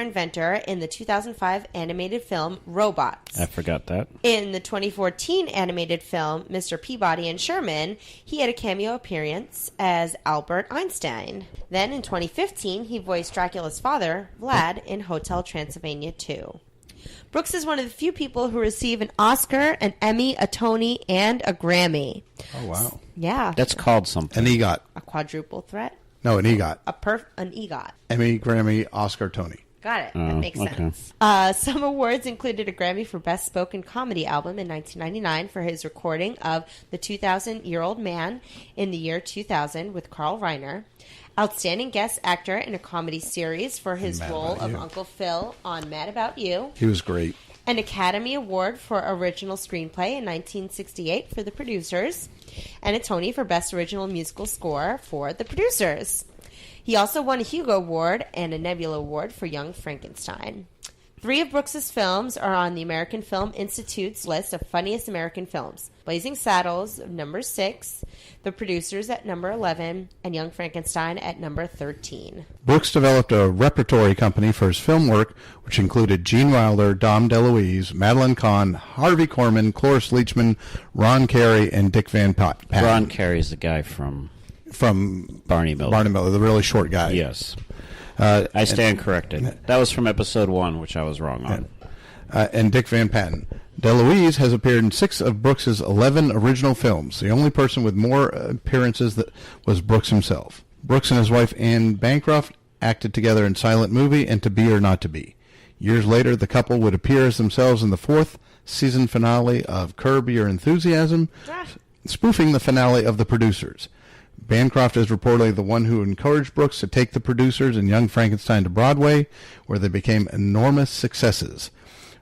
Inventor in the 2005 animated film Robots.
I forgot that.
In the 2014 animated film Mr. Peabody and Sherman, he had a cameo appearance as Albert Einstein. Then in 2015, he voiced Dracula's father, Vlad, in Hotel Transylvania 2. Brooks is one of the few people who receive an Oscar, an Emmy, a Tony, and a Grammy.
Oh, wow.
Yeah.
That's called something.
An EGOT.
A quadruple threat?
No, an EGOT.
An EGOT.
Emmy, Grammy, Oscar, Tony.
Got it. That makes sense. Some awards included a Grammy for Best Spoken Comedy Album in 1999 for his recording of The 2,000-Year-Old Man in the year 2000 with Carl Reiner. Outstanding Guest Actor in a Comedy Series for his role of Uncle Phil on Mad About You.
He was great.
An Academy Award for Original Screenplay in 1968 for The Producers. And a Tony for Best Original Musical Score for The Producers. He also won a Hugo Award and a Nebula Award for Young Frankenstein. 3 of Brooks's films are on the American Film Institute's list of funniest American films. Blazing Saddles, number 6, The Producers at number 11, and Young Frankenstein at number 13.
Brooks developed a repertory company for his film work, which included Gene Wilder, Dom DeLuise, Madeline Kahn, Harvey Korman, Cloris Leachman, Ron Carey, and Dick Van Patten.
Ron Carey's the guy from Barney Miller.
Barney Miller, the really short guy.
Yes. I stand corrected. That was from episode 1, which I was wrong on.
And Dick Van Patten. DeLuise has appeared in 6 of Brooks's 11 original films. The only person with more appearances was Brooks himself. Brooks and his wife Anne Bancroft acted together in Silent Movie and To Be or Not to Be. Years later, the couple would appear as themselves in the 4th season finale of Curb Your Enthusiasm, spoofing the finale of The Producers. Bancroft is reportedly the one who encouraged Brooks to take the producers and Young Frankenstein to Broadway, where they became enormous successes.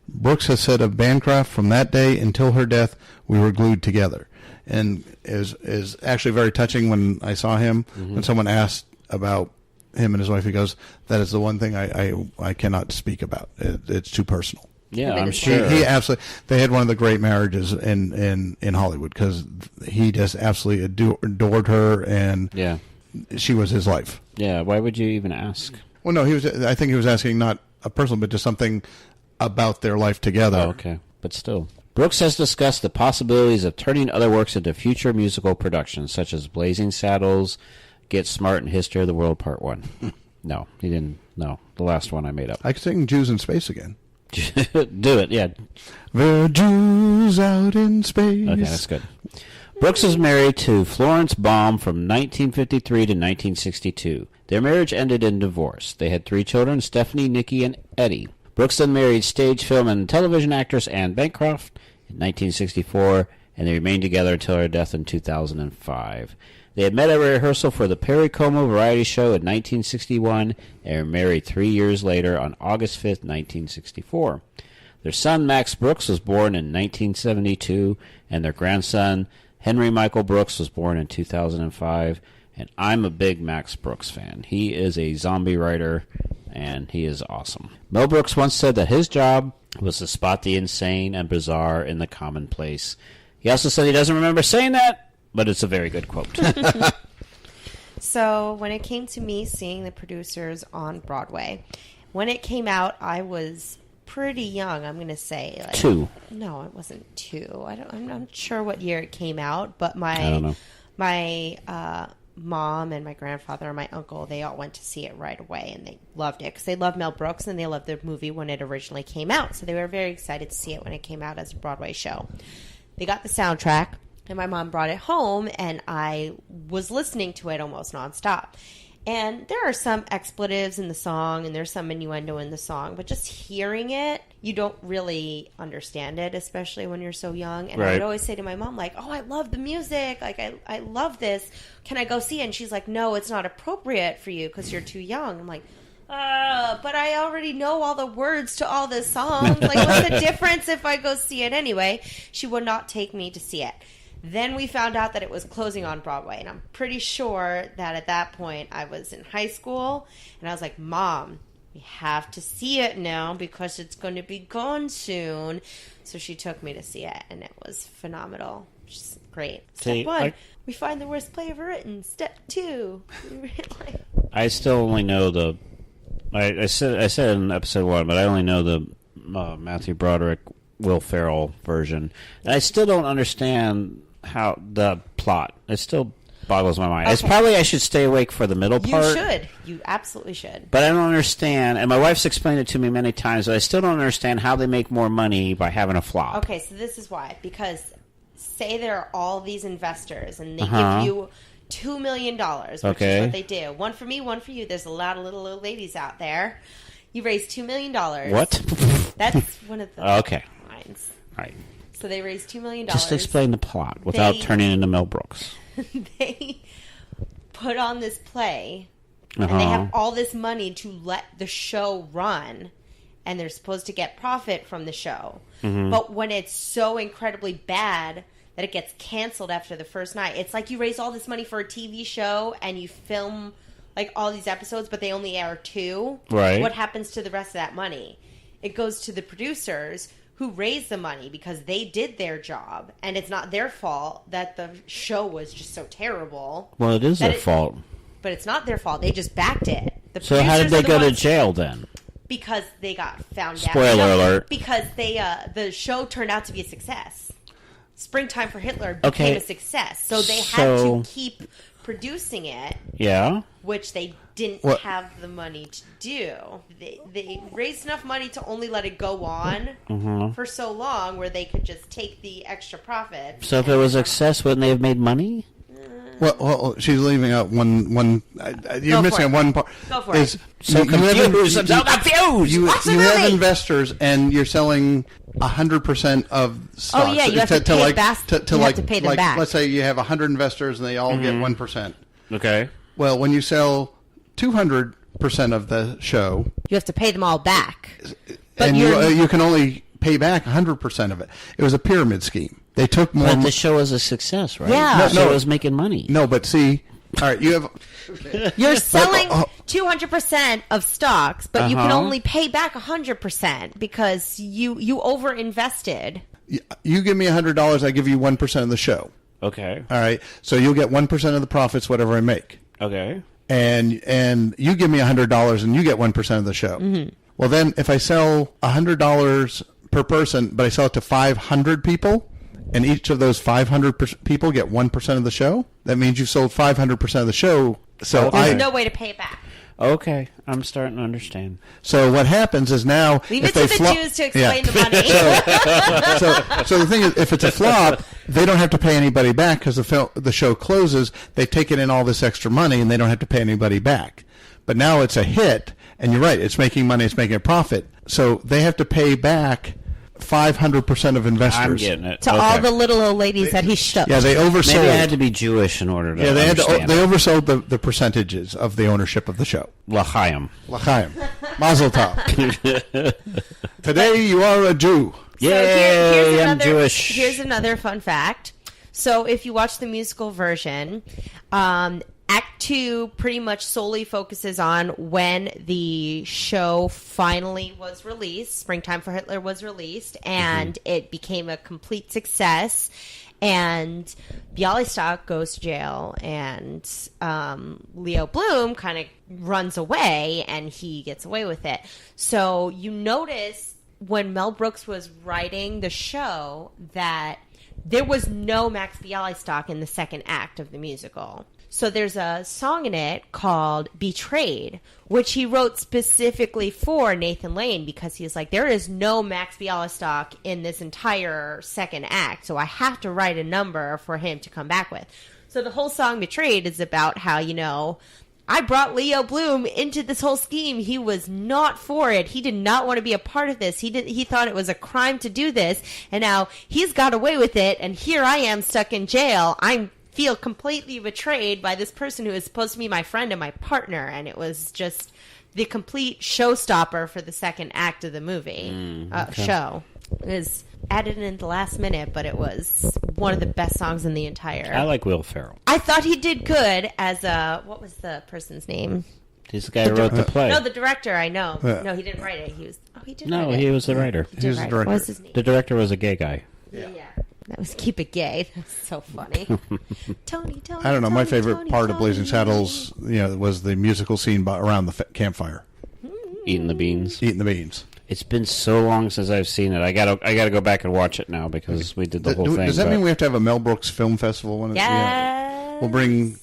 Brooks has said of Bancroft, from that day until her death, we were glued together. And is actually very touching when I saw him. When someone asked about him and his wife, he goes, that is the one thing I cannot speak about. It's too personal.
Yeah, I'm sure.
He absolutely. They had one of the great marriages in Hollywood because he just absolutely adored her, and she was his life.
Yeah, why would you even ask?
Well, no, I think he was asking not a personal, but just something about their life together.
Oh, okay, but still. Brooks has discussed the possibilities of turning other works into future musical productions, such as Blazing Saddles, Get Smart, and History of the World Part 1. No, he didn't. No, the last one I made up.
I could sing Jews in Space again.
Do it, yeah.
The Jews out in space.
Okay, that's good. Brooks was married to Florence Baum from 1953 to 1962. Their marriage ended in divorce. They had 3 children, Stephanie, Nikki, and Eddie. Brooks then married stage, film, and television actress Anne Bancroft in 1964, and they remained together until her death in 2005. They had met at a rehearsal for the Perry Como variety show in 1961 and were married 3 years later on August 5th, 1964. Their son, Max Brooks, was born in 1972, and their grandson, Henry Michael Brooks, was born in 2005. And I'm a big Max Brooks fan. He is a zombie writer, and he is awesome. Mel Brooks once said that his job was to spot the insane and bizarre in the commonplace. He also said he doesn't remember saying that, but it's a very good quote.
So when it came to me seeing the producers on Broadway, when it came out, I was pretty young. I'm going to say
2.
No, it wasn't 2. I'm not sure what year it came out, but
I don't know.
my mom and my grandfather and my uncle, they all went to see it right away, and they loved it because they love Mel Brooks and they loved the movie when it originally came out. So they were very excited to see it when it came out as a Broadway show. They got the soundtrack. And my mom brought it home, and I was listening to it almost nonstop. And there are some expletives in the song, and there's some innuendo in the song. But just hearing it, you don't really understand it, especially when you're so young. And I would always say to my mom, like, oh, I love the music. Like, I love this. Can I go see it? And she's like, no, it's not appropriate for you because you're too young. I'm like, but I already know all the words to all the songs. Like, what's the difference if I go see it anyway? She would not take me to see it. Then we found out that it was closing on Broadway, and I'm pretty sure that at that point I was in high school, and I was like, Mom, we have to see it now because it's going to be gone soon. So she took me to see it, and it was phenomenal. Just great. Step 1, we find the worst play ever written. Step 2,
I still only know the... I said in episode 1, but I only know the Matthew Broderick, Will Ferrell version. And I still don't understand how the plot. It still boggles my mind. Okay. It's probably I should stay awake for the middle part.
You should. You absolutely should.
But I don't understand, and my wife's explained it to me many times, but I still don't understand how they make more money by having a flop.
Okay, so this is why. Because say there are all these investors, and they give you $2 million, which is what they do. One for me, one for you. There's a lot of little old ladies out there. You raise $2 million.
What?
That's one of the lines.
Right.
So they raised $2 million.
Just explain the plot without turning into Mel Brooks.
They put on this play, and they have all this money to let the show run, and they're supposed to get profit from the show. But when it's so incredibly bad that it gets canceled after the first night, it's like you raise all this money for a TV show, and you film like all these episodes, but they only air 2.
Right.
What happens to the rest of that money? It goes to the producers who raised the money because they did their job, and it's not their fault that the show was just so terrible.
Well, it is their fault.
But it's not their fault. They just backed it.
So how did they go to jail then?
Because they got found out.
Spoiler alert.
Because the show turned out to be a success. Springtime for Hitler became a success. So they had to keep producing it.
Yeah.
Which they didn't have the money to do. They raised enough money to only let it go on for so long where they could just take the extra profit.
So if it was a success, wouldn't they have made money?
Well, she's leaving out one. You're missing one part.
Go for it.
So confused. I'm so confused.
You have investors, and you're selling 100% of stocks.
Oh yeah, you have to pay back. You have to pay them back.
Let's say you have 100 investors, and they all get 1%.
Okay.
Well, when you sell 200% of the show,
You have to pay them all back. But
and
you're-
you can only pay back 100% of it. It was a pyramid scheme. They took more.
But the show was a success, right?
Yeah.
The show was making money.
No, but see, all right, you have.
You're selling 200% of stocks, but you can
Uh-huh.
only pay back 100% because you over-invested.
You give me $100, I give you 1% of the show.
Okay.
All right, so you'll get 1% of the profits, whatever I make.
Okay.
And you give me $100 and you get 1% of the show.
Mm-hmm.
Well, then if I sell $100 per person, but I sell it to 500 people, and each of those 500 people get 1% of the show, that means you sold 500% of the show. So
There's no way to pay it back.
Okay. I'm starting to understand.
So what happens is now
Leave
if
it to
they
the Jews to explain the money.
So the thing is, if it's a flop, they don't have to pay anybody back because the show closes. They've taken in all this extra money, and they don't have to pay anybody back. But now it's a hit, and you're right. It's making money. It's making a profit. So they have to pay back 500% of investors.
I'm getting it.
To all the little old ladies that he shook.
Yeah, they oversold.
Maybe I had to be Jewish in order to
Yeah, they
understand
oversold the percentages of the ownership of the show.
L'chaim.
L'chaim. Mazel tov. Today you are a Jew.
Yay, I'm Jewish.
Here's another fun fact. So if you watch the musical version, Act 2 pretty much solely focuses on when the show finally was released. Springtime for Hitler was released, and it became a complete success. And Bialystok goes to jail, and Leo Bloom kind of runs away, and he gets away with it. So you notice when Mel Brooks was writing the show that there was no Max Bialystok in the second act of the musical. So there's a song in it called Betrayed, which he wrote specifically for Nathan Lane because he's like, there is no Max Bialystok in this entire second act, so I have to write a number for him to come back with. So the whole song Betrayed is about how, I brought Leo Bloom into this whole scheme. He was not for it. He did not want to be a part of this. He thought it was a crime to do this, and now he's got away with it, and here I am stuck in jail. I feel completely betrayed by this person who is supposed to be my friend and my partner, and it was just the complete showstopper for the second act of the movie show. It was added in the last minute, but it was one of the best songs in the entire.
I like Will Ferrell.
I thought he did good as what was the person's name?
He's the guy who wrote the play.
No, the director. I know.
Yeah.
No, he didn't write it. He did.
No,
write it.
he was the writer.
He was the director.
What was his name?
The director was a gay guy.
Yeah. That was Keep It Gay. That's so funny. Tony.
I don't know. My
Tony,
favorite
Tony,
part of Blazing
Tony.
Saddles, was the musical scene around the campfire,
Eating the beans.
eating the beans.
It's been so long since I've seen it. I gotta go back and watch it now because we did the whole thing.
Does that
but-
mean we have to have a Mel Brooks Film Festival?
Yes.
We'll bring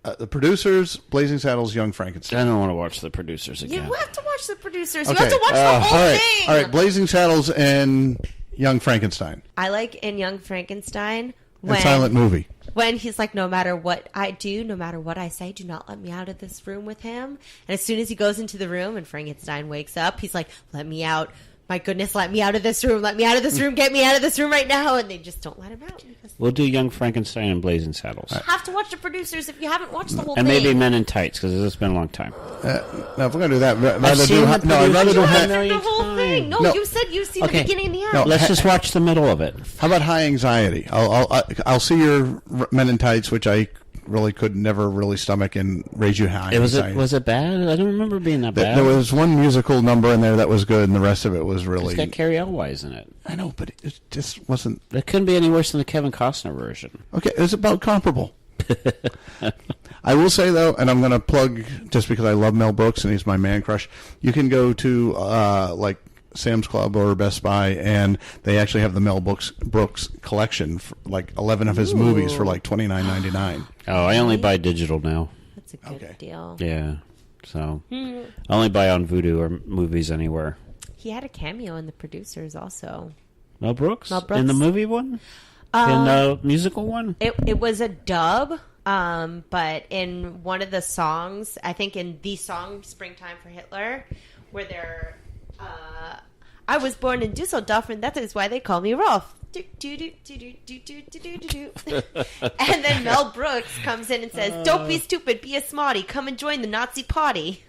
the producers, Blazing Saddles, Young Frankenstein.
I don't want to watch the producers
You
again.
have to watch the producers. You
Okay.
have to watch the whole
all right,
thing.
all right. Blazing Saddles and Young Frankenstein.
I like in Young Frankenstein
And silent movie.
when he's like, no matter what I do, no matter what I say, do not let me out of this room with him. And as soon as he goes into the room and Frankenstein wakes up, he's like, let me out. My goodness, let me out of this room. Let me out of this room. Get me out of this room right now. And they just don't let him out. Because
We'll do Young Frankenstein and Blazing Saddles.
you have to watch the producers if you haven't watched the whole
And
thing.
maybe Men in Tights because it's been a long time.
Now, if we're gonna do that,
I've
rather
seen
do
the
I'd rather
producers.
do.
You
I've
have
seen
no,
the
it's
whole
fine.
thing. No,
No.
you said you've seen
Okay.
the beginning and the end.
No.
Let's just watch the middle of it.
How about High Anxiety? I'll see your Men in Tights, which I really could never really stomach, and raise you high.
Was it bad? I don't remember it being that bad.
There was one musical number in there that was good, and the rest of it was really.
It's got Carrie Elwise in it.
I know, but it just wasn't.
It couldn't be any worse than the Kevin Costner version.
Okay, it was about comparable. I will say though, and I'm going to plug just because I love Mel Brooks and he's my man crush. You can go to like Sam's Club or Best Buy, and they actually have the Mel Brooks collection, for like 11 of his movies for like $29.99.
Oh, I only buy digital now.
That's a good deal.
Yeah, so I only buy on Vudu or Movies Anywhere.
He had a cameo in the producers also.
Mel Brooks?
Mel Brooks.
In the movie one? In the musical one?
It was a dub, but in one of the songs, I think in the song Springtime for Hitler, where they're, I was born in Dusseldorf, and that is why they call me Rolf. And then Mel Brooks comes in and says, "Don't be stupid, be a smarty. Come and join the Nazi party."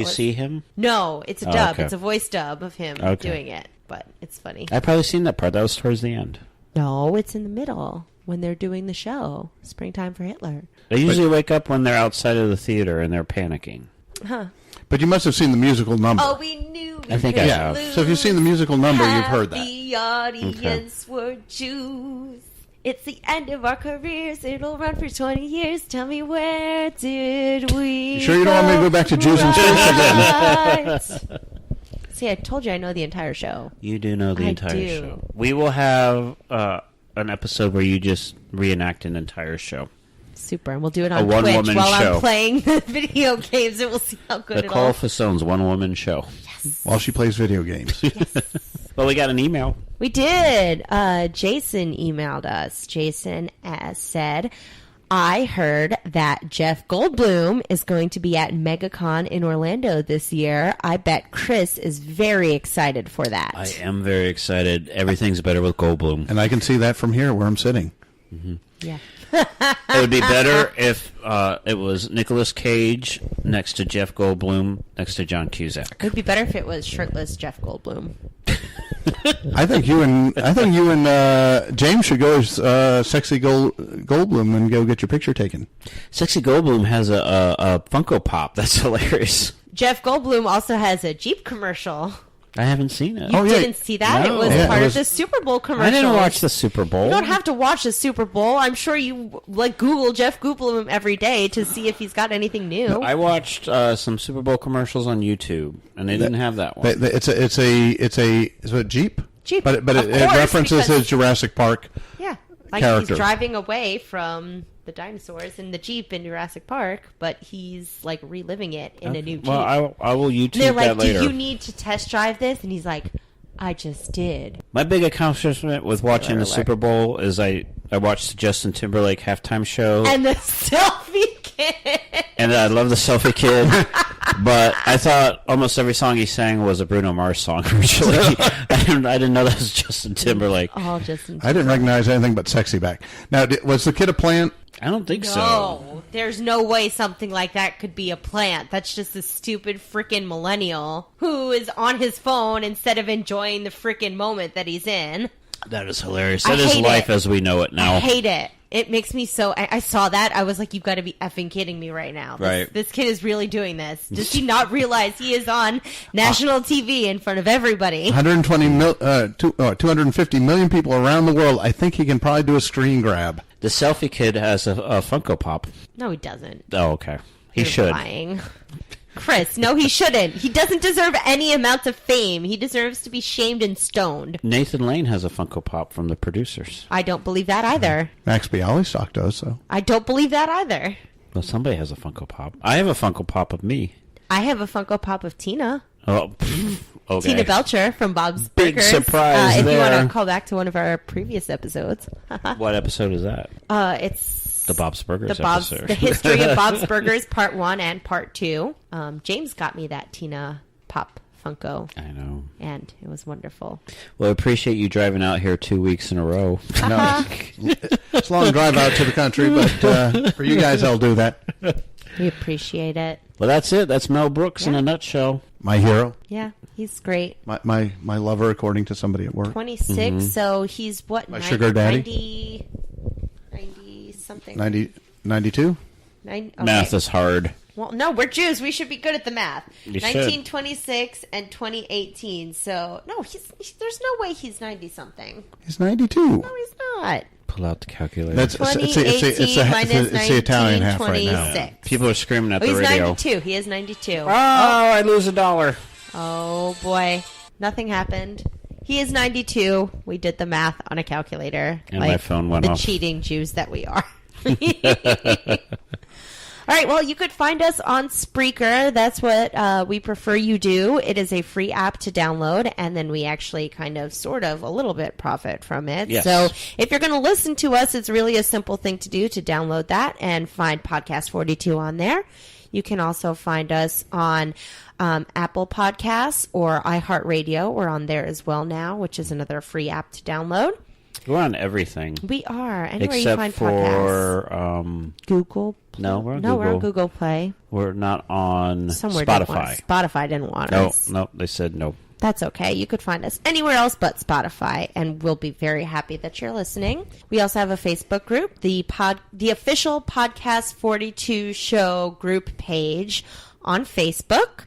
See him?
No, it's a dub.
Okay.
It's a voice dub of him doing it, but it's funny.
I've probably seen that part. That was towards the end.
No, it's in the middle when they're doing the show. Springtime for Hitler.
They usually wake up when they're outside of the theater and they're panicking.
Huh.
But you must have seen the musical number.
Oh, we knew we
I think I have.
So if you've seen the musical number, you've heard that.
The audience were Jews. It's the end of our careers. It'll run for 20 years. Tell me, where did we
You sure you don't want me to go back to Jews in Space
again? See, I told you I know the entire show.
You do know the
I
entire
do.
show. We will have an episode where you just reenact an entire show.
Super, and we'll do it on
one
Twitch
woman
while
show.
I'm playing the video games, and we'll see how good
The
it
Call
all.
Fasone's one-woman show.
Yes.
While she plays video games.
Well, we got an email.
We did. Jason emailed us. Jason said, "I heard that Jeff Goldblum is going to be at MegaCon in Orlando this year. I bet Chris is very excited for that."
I am very excited. Everything's better with Goldblum.
And I can see that from here where I'm sitting.
Mm-hmm.
Yeah.
It would be better if it was Nicolas Cage next to Jeff Goldblum next to John Cusack.
It would be better if it was shirtless Jeff Goldblum.
I think you and James should go as Sexy Goldblum and go get your picture taken.
Sexy Goldblum has a Funko Pop. That's hilarious.
Jeff Goldblum also has a Jeep commercial.
I haven't seen it.
You didn't see that?
No.
It was part of the Super Bowl commercial.
I didn't watch the Super Bowl.
You don't have to watch the Super Bowl. I'm sure you Google Jeff Goldblum every day to see if he's got anything new.
I watched some Super Bowl commercials on YouTube, and they didn't have that one.
It's a Jeep.
Jeep,
but
of
it
course,
references
because-
his Jurassic Park.
Yeah, like
character.
he's driving away from the dinosaurs in the Jeep in Jurassic Park, but he's like reliving it in a new Jeep.
Well, I will YouTube
And they're like,
that later.
"Do you need to test drive this?" And he's like, "I just did."
My big accomplishment with watching the Super Bowl is I watched the Justin Timberlake halftime show.
And the selfie kid.
And I love the selfie kid. But I thought almost every song he sang was a Bruno Mars song originally. I didn't know that was Justin Timberlake.
All Justin Timberlake.
I didn't recognize anything but Sexy back. Now, was the kid a plant?
I don't think so.
No, there's no way something like that could be a plant. That's just a stupid freaking millennial who is on his phone instead of enjoying the freaking moment that he's in.
That is hilarious.
I
That is
hate
life
it.
as we know it now.
I hate it. It makes me so... I saw that. I was like, you've got to be effing kidding me right now.
Right.
This kid is really doing this. Does he not realize he is on national TV in front of everybody?
250 million people around the world. I think he can probably do a screen grab.
The selfie kid has a Funko Pop.
No, he doesn't.
Oh, okay. He
You're
should.
lying. Chris, no, he shouldn't. He doesn't deserve any amount of fame. He deserves to be shamed and stoned.
Nathan Lane has a Funko Pop from the producers.
I don't believe that either.
Max Bialystock does, so.
I don't believe that either.
Well, somebody has a Funko Pop. I have a Funko Pop of me.
I have a Funko Pop of Tina.
Oh, okay.
Tina Belcher from Bob's
Big
Burgers.
surprise
If you
there.
want to call back to one of our previous episodes.
What episode is that?
It's
The Bob's Burgers episode.
the history of Bob's Burgers, Part 1 and Part 2. James got me that Tina Pop Funko.
I know.
And it was wonderful.
Well, I appreciate you driving out here 2 weeks in a row.
No, it's a long drive out to the country, but for you guys, I'll do that.
We appreciate it.
Well, that's it. That's Mel Brooks in a nutshell.
My hero.
Yeah, he's great.
My lover, according to somebody at work.
26, so he's what?
My sugar daddy?
90 something.
92?
Okay.
Math is hard.
Well, no, we're Jews. We should be good at the math.
You should.
1926 and 2018. So, no, there's no way he's 90-something.
He's 92.
No, he's not.
Pull out the calculator.
It's the Italian half right now.
26.
People are screaming at
Oh,
the
he's
radio.
92. He is 92.
Oh, I lose $1.
Oh, boy. Nothing happened. He is 92. We did the math on a calculator.
And my phone went off.
The cheating Jews that we are. All right, well, you could find us on Spreaker. That's what we prefer you do. It is a free app to download, and then we actually kind of, sort of, a little bit profit from it.
Yes.
So if you're going to listen to us, it's really a simple thing to do to download that and find Podcast 42 on there. You can also find us on Apple Podcasts or iHeartRadio. We're on there as well now, which is another free app to download.
We're on everything.
We are. Anywhere
Except
you find
for,
podcasts. Google.
No, we're on
No,
Google.
we're on Google Play.
We're not on
Somewhere didn't want
Spotify.
us. Spotify didn't want
No,
us.
no, they said no.
That's okay. You could find us anywhere else but Spotify, and we'll be very happy that you're listening. We also have a Facebook group, the official Podcast 42 Show group page on Facebook.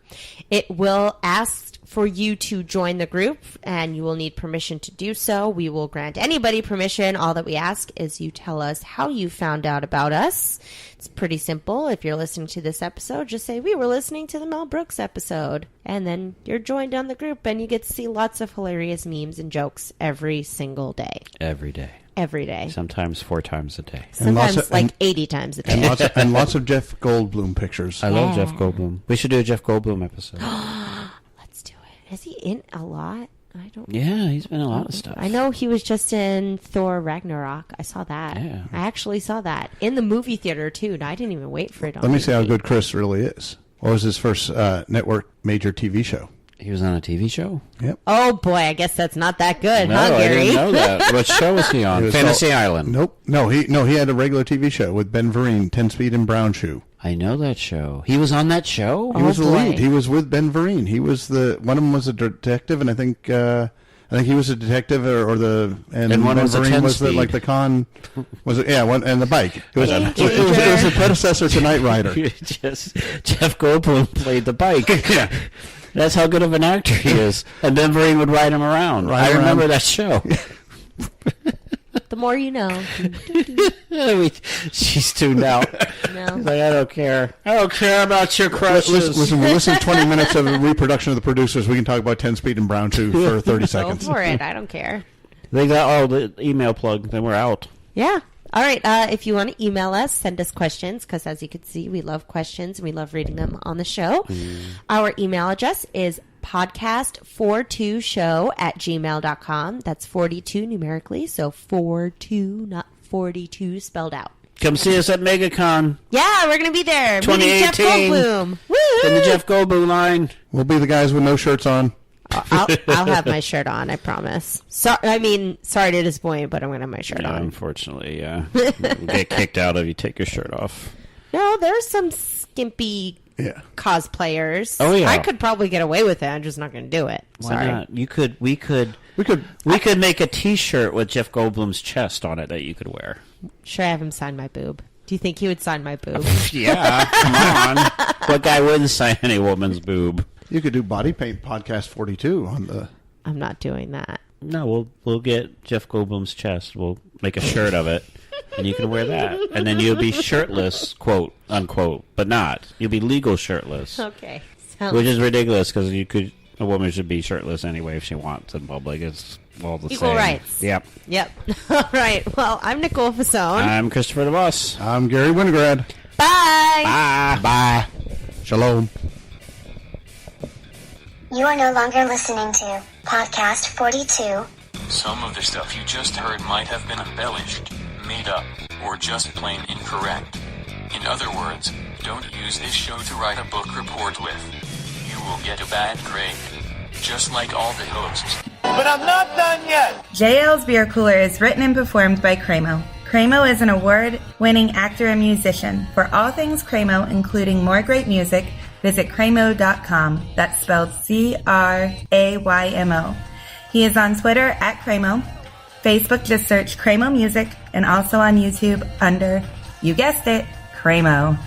It will ask for you to join the group, and you will need permission to do so. We will grant anybody permission. All that we ask is you tell us how you found out about us. It's pretty simple. If you're listening to this episode, just say, we were listening to the Mel Brooks episode. And then you're joined on the group, and you get to see lots of hilarious memes and jokes every single day.
Every day.
Every day.
Sometimes 4 times a day.
Sometimes 80 times a day.
And lots of Jeff Goldblum pictures.
I love Jeff Goldblum. We should do a Jeff Goldblum episode.
Let's do it. Is he in a lot? I don't.
Yeah, he's been in a lot of stuff.
I know he was just in Thor Ragnarok. I saw that.
Yeah.
I actually saw that in the movie theater too. And I didn't even wait for it on
Let me see how
DVD.
good Chris really is. What was his first network major TV show?
He was on a TV show?
Yep.
Oh boy, I guess that's not that good,
No,
huh,
I
Gary?
didn't know that. What show was he on?
It was
Fantasy
called-
Island.
Nope. No, he had a regular TV show with Ben Vereen, 10 Speed and Brown Shoe.
I know that show. He was on that show?
He was the
boy.
lead. He was with Ben Vereen. He was one of them was a detective, and I think he was a detective, and
one
Ben
was a
Vereen
10
was the,
speed.
like the con, was it? Yeah, and the bike. It was,
Danger.
it was a predecessor to Knight Rider.
Just Jeff Goldblum played the bike. Yeah. That's how good of an actor he is. And Ben Vereen would ride him around. I remember that show.
The more you know.
She's tuned out.
No.
He's like, I don't care. I don't care about your crushes.
Listen, we'll listen to 20 minutes of a reproduction of the producers. We can talk about 10 Speed and Brown Shoe for 30
Go
seconds.
for it. I don't care.
They got all the email plug, then we're out.
Yeah. All right. If you want to email us, send us questions, because as you can see, we love questions and we love reading them on the show. Our email address is podcast42show@gmail.com. That's 42 numerically, so 42, not 42 spelled out.
Come see us at MegaCon.
Yeah, we're going to be there. Meeting Jeff
2018.
Goldblum. Woo!
In the Jeff Goldblum line.
We'll be the guys with no shirts on.
I'll have my shirt on, I promise. Sorry to disappoint, but I'm going to have my shirt
Yeah,
on.
unfortunately, yeah. You'll get kicked out if you take your shirt off.
No, there's some skimpy cosplayers.
Oh, yeah.
I could probably get away with it. I'm just not going to do it.
Why
Sorry.
not? We could make a T-shirt with Jeff Goldblum's chest on it that you could wear.
Should I have him sign my boob? Do you think he would sign my boob?
Yeah, come on. What guy wouldn't sign any woman's boob?
You could do Body Paint Podcast 42 on the...
I'm not doing that.
No, we'll get Jeff Goldblum's chest. We'll make a shirt of it, and you can wear that. And then you'll be shirtless, quote, unquote, but not. You'll be legal shirtless.
Okay.
Which is ridiculous, because a woman should be shirtless anyway if she wants in public. It's all the
Equal
same.
rights.
Yep.
All right. Well, I'm Nicole Fasone.
I'm Christopher DeVos.
I'm Gary Winograd.
Bye.
Bye. Bye.
Shalom.
You are no longer listening to Podcast 42.
Some of the stuff you just heard might have been embellished, made up, or just plain incorrect. In other words, don't use this show to write a book report with. You will get a bad grade. Just like all the hosts.
But I'm not done yet.
JL's Beer Cooler is written and performed by Cremo. Cremo is an award-winning actor and musician. For all things Cremo, including more great music, visit Cremo.com. That's spelled Craymo. He is on Twitter at Cremo. Facebook, just search Cremo Music, and also on YouTube under, you guessed it, Cremo.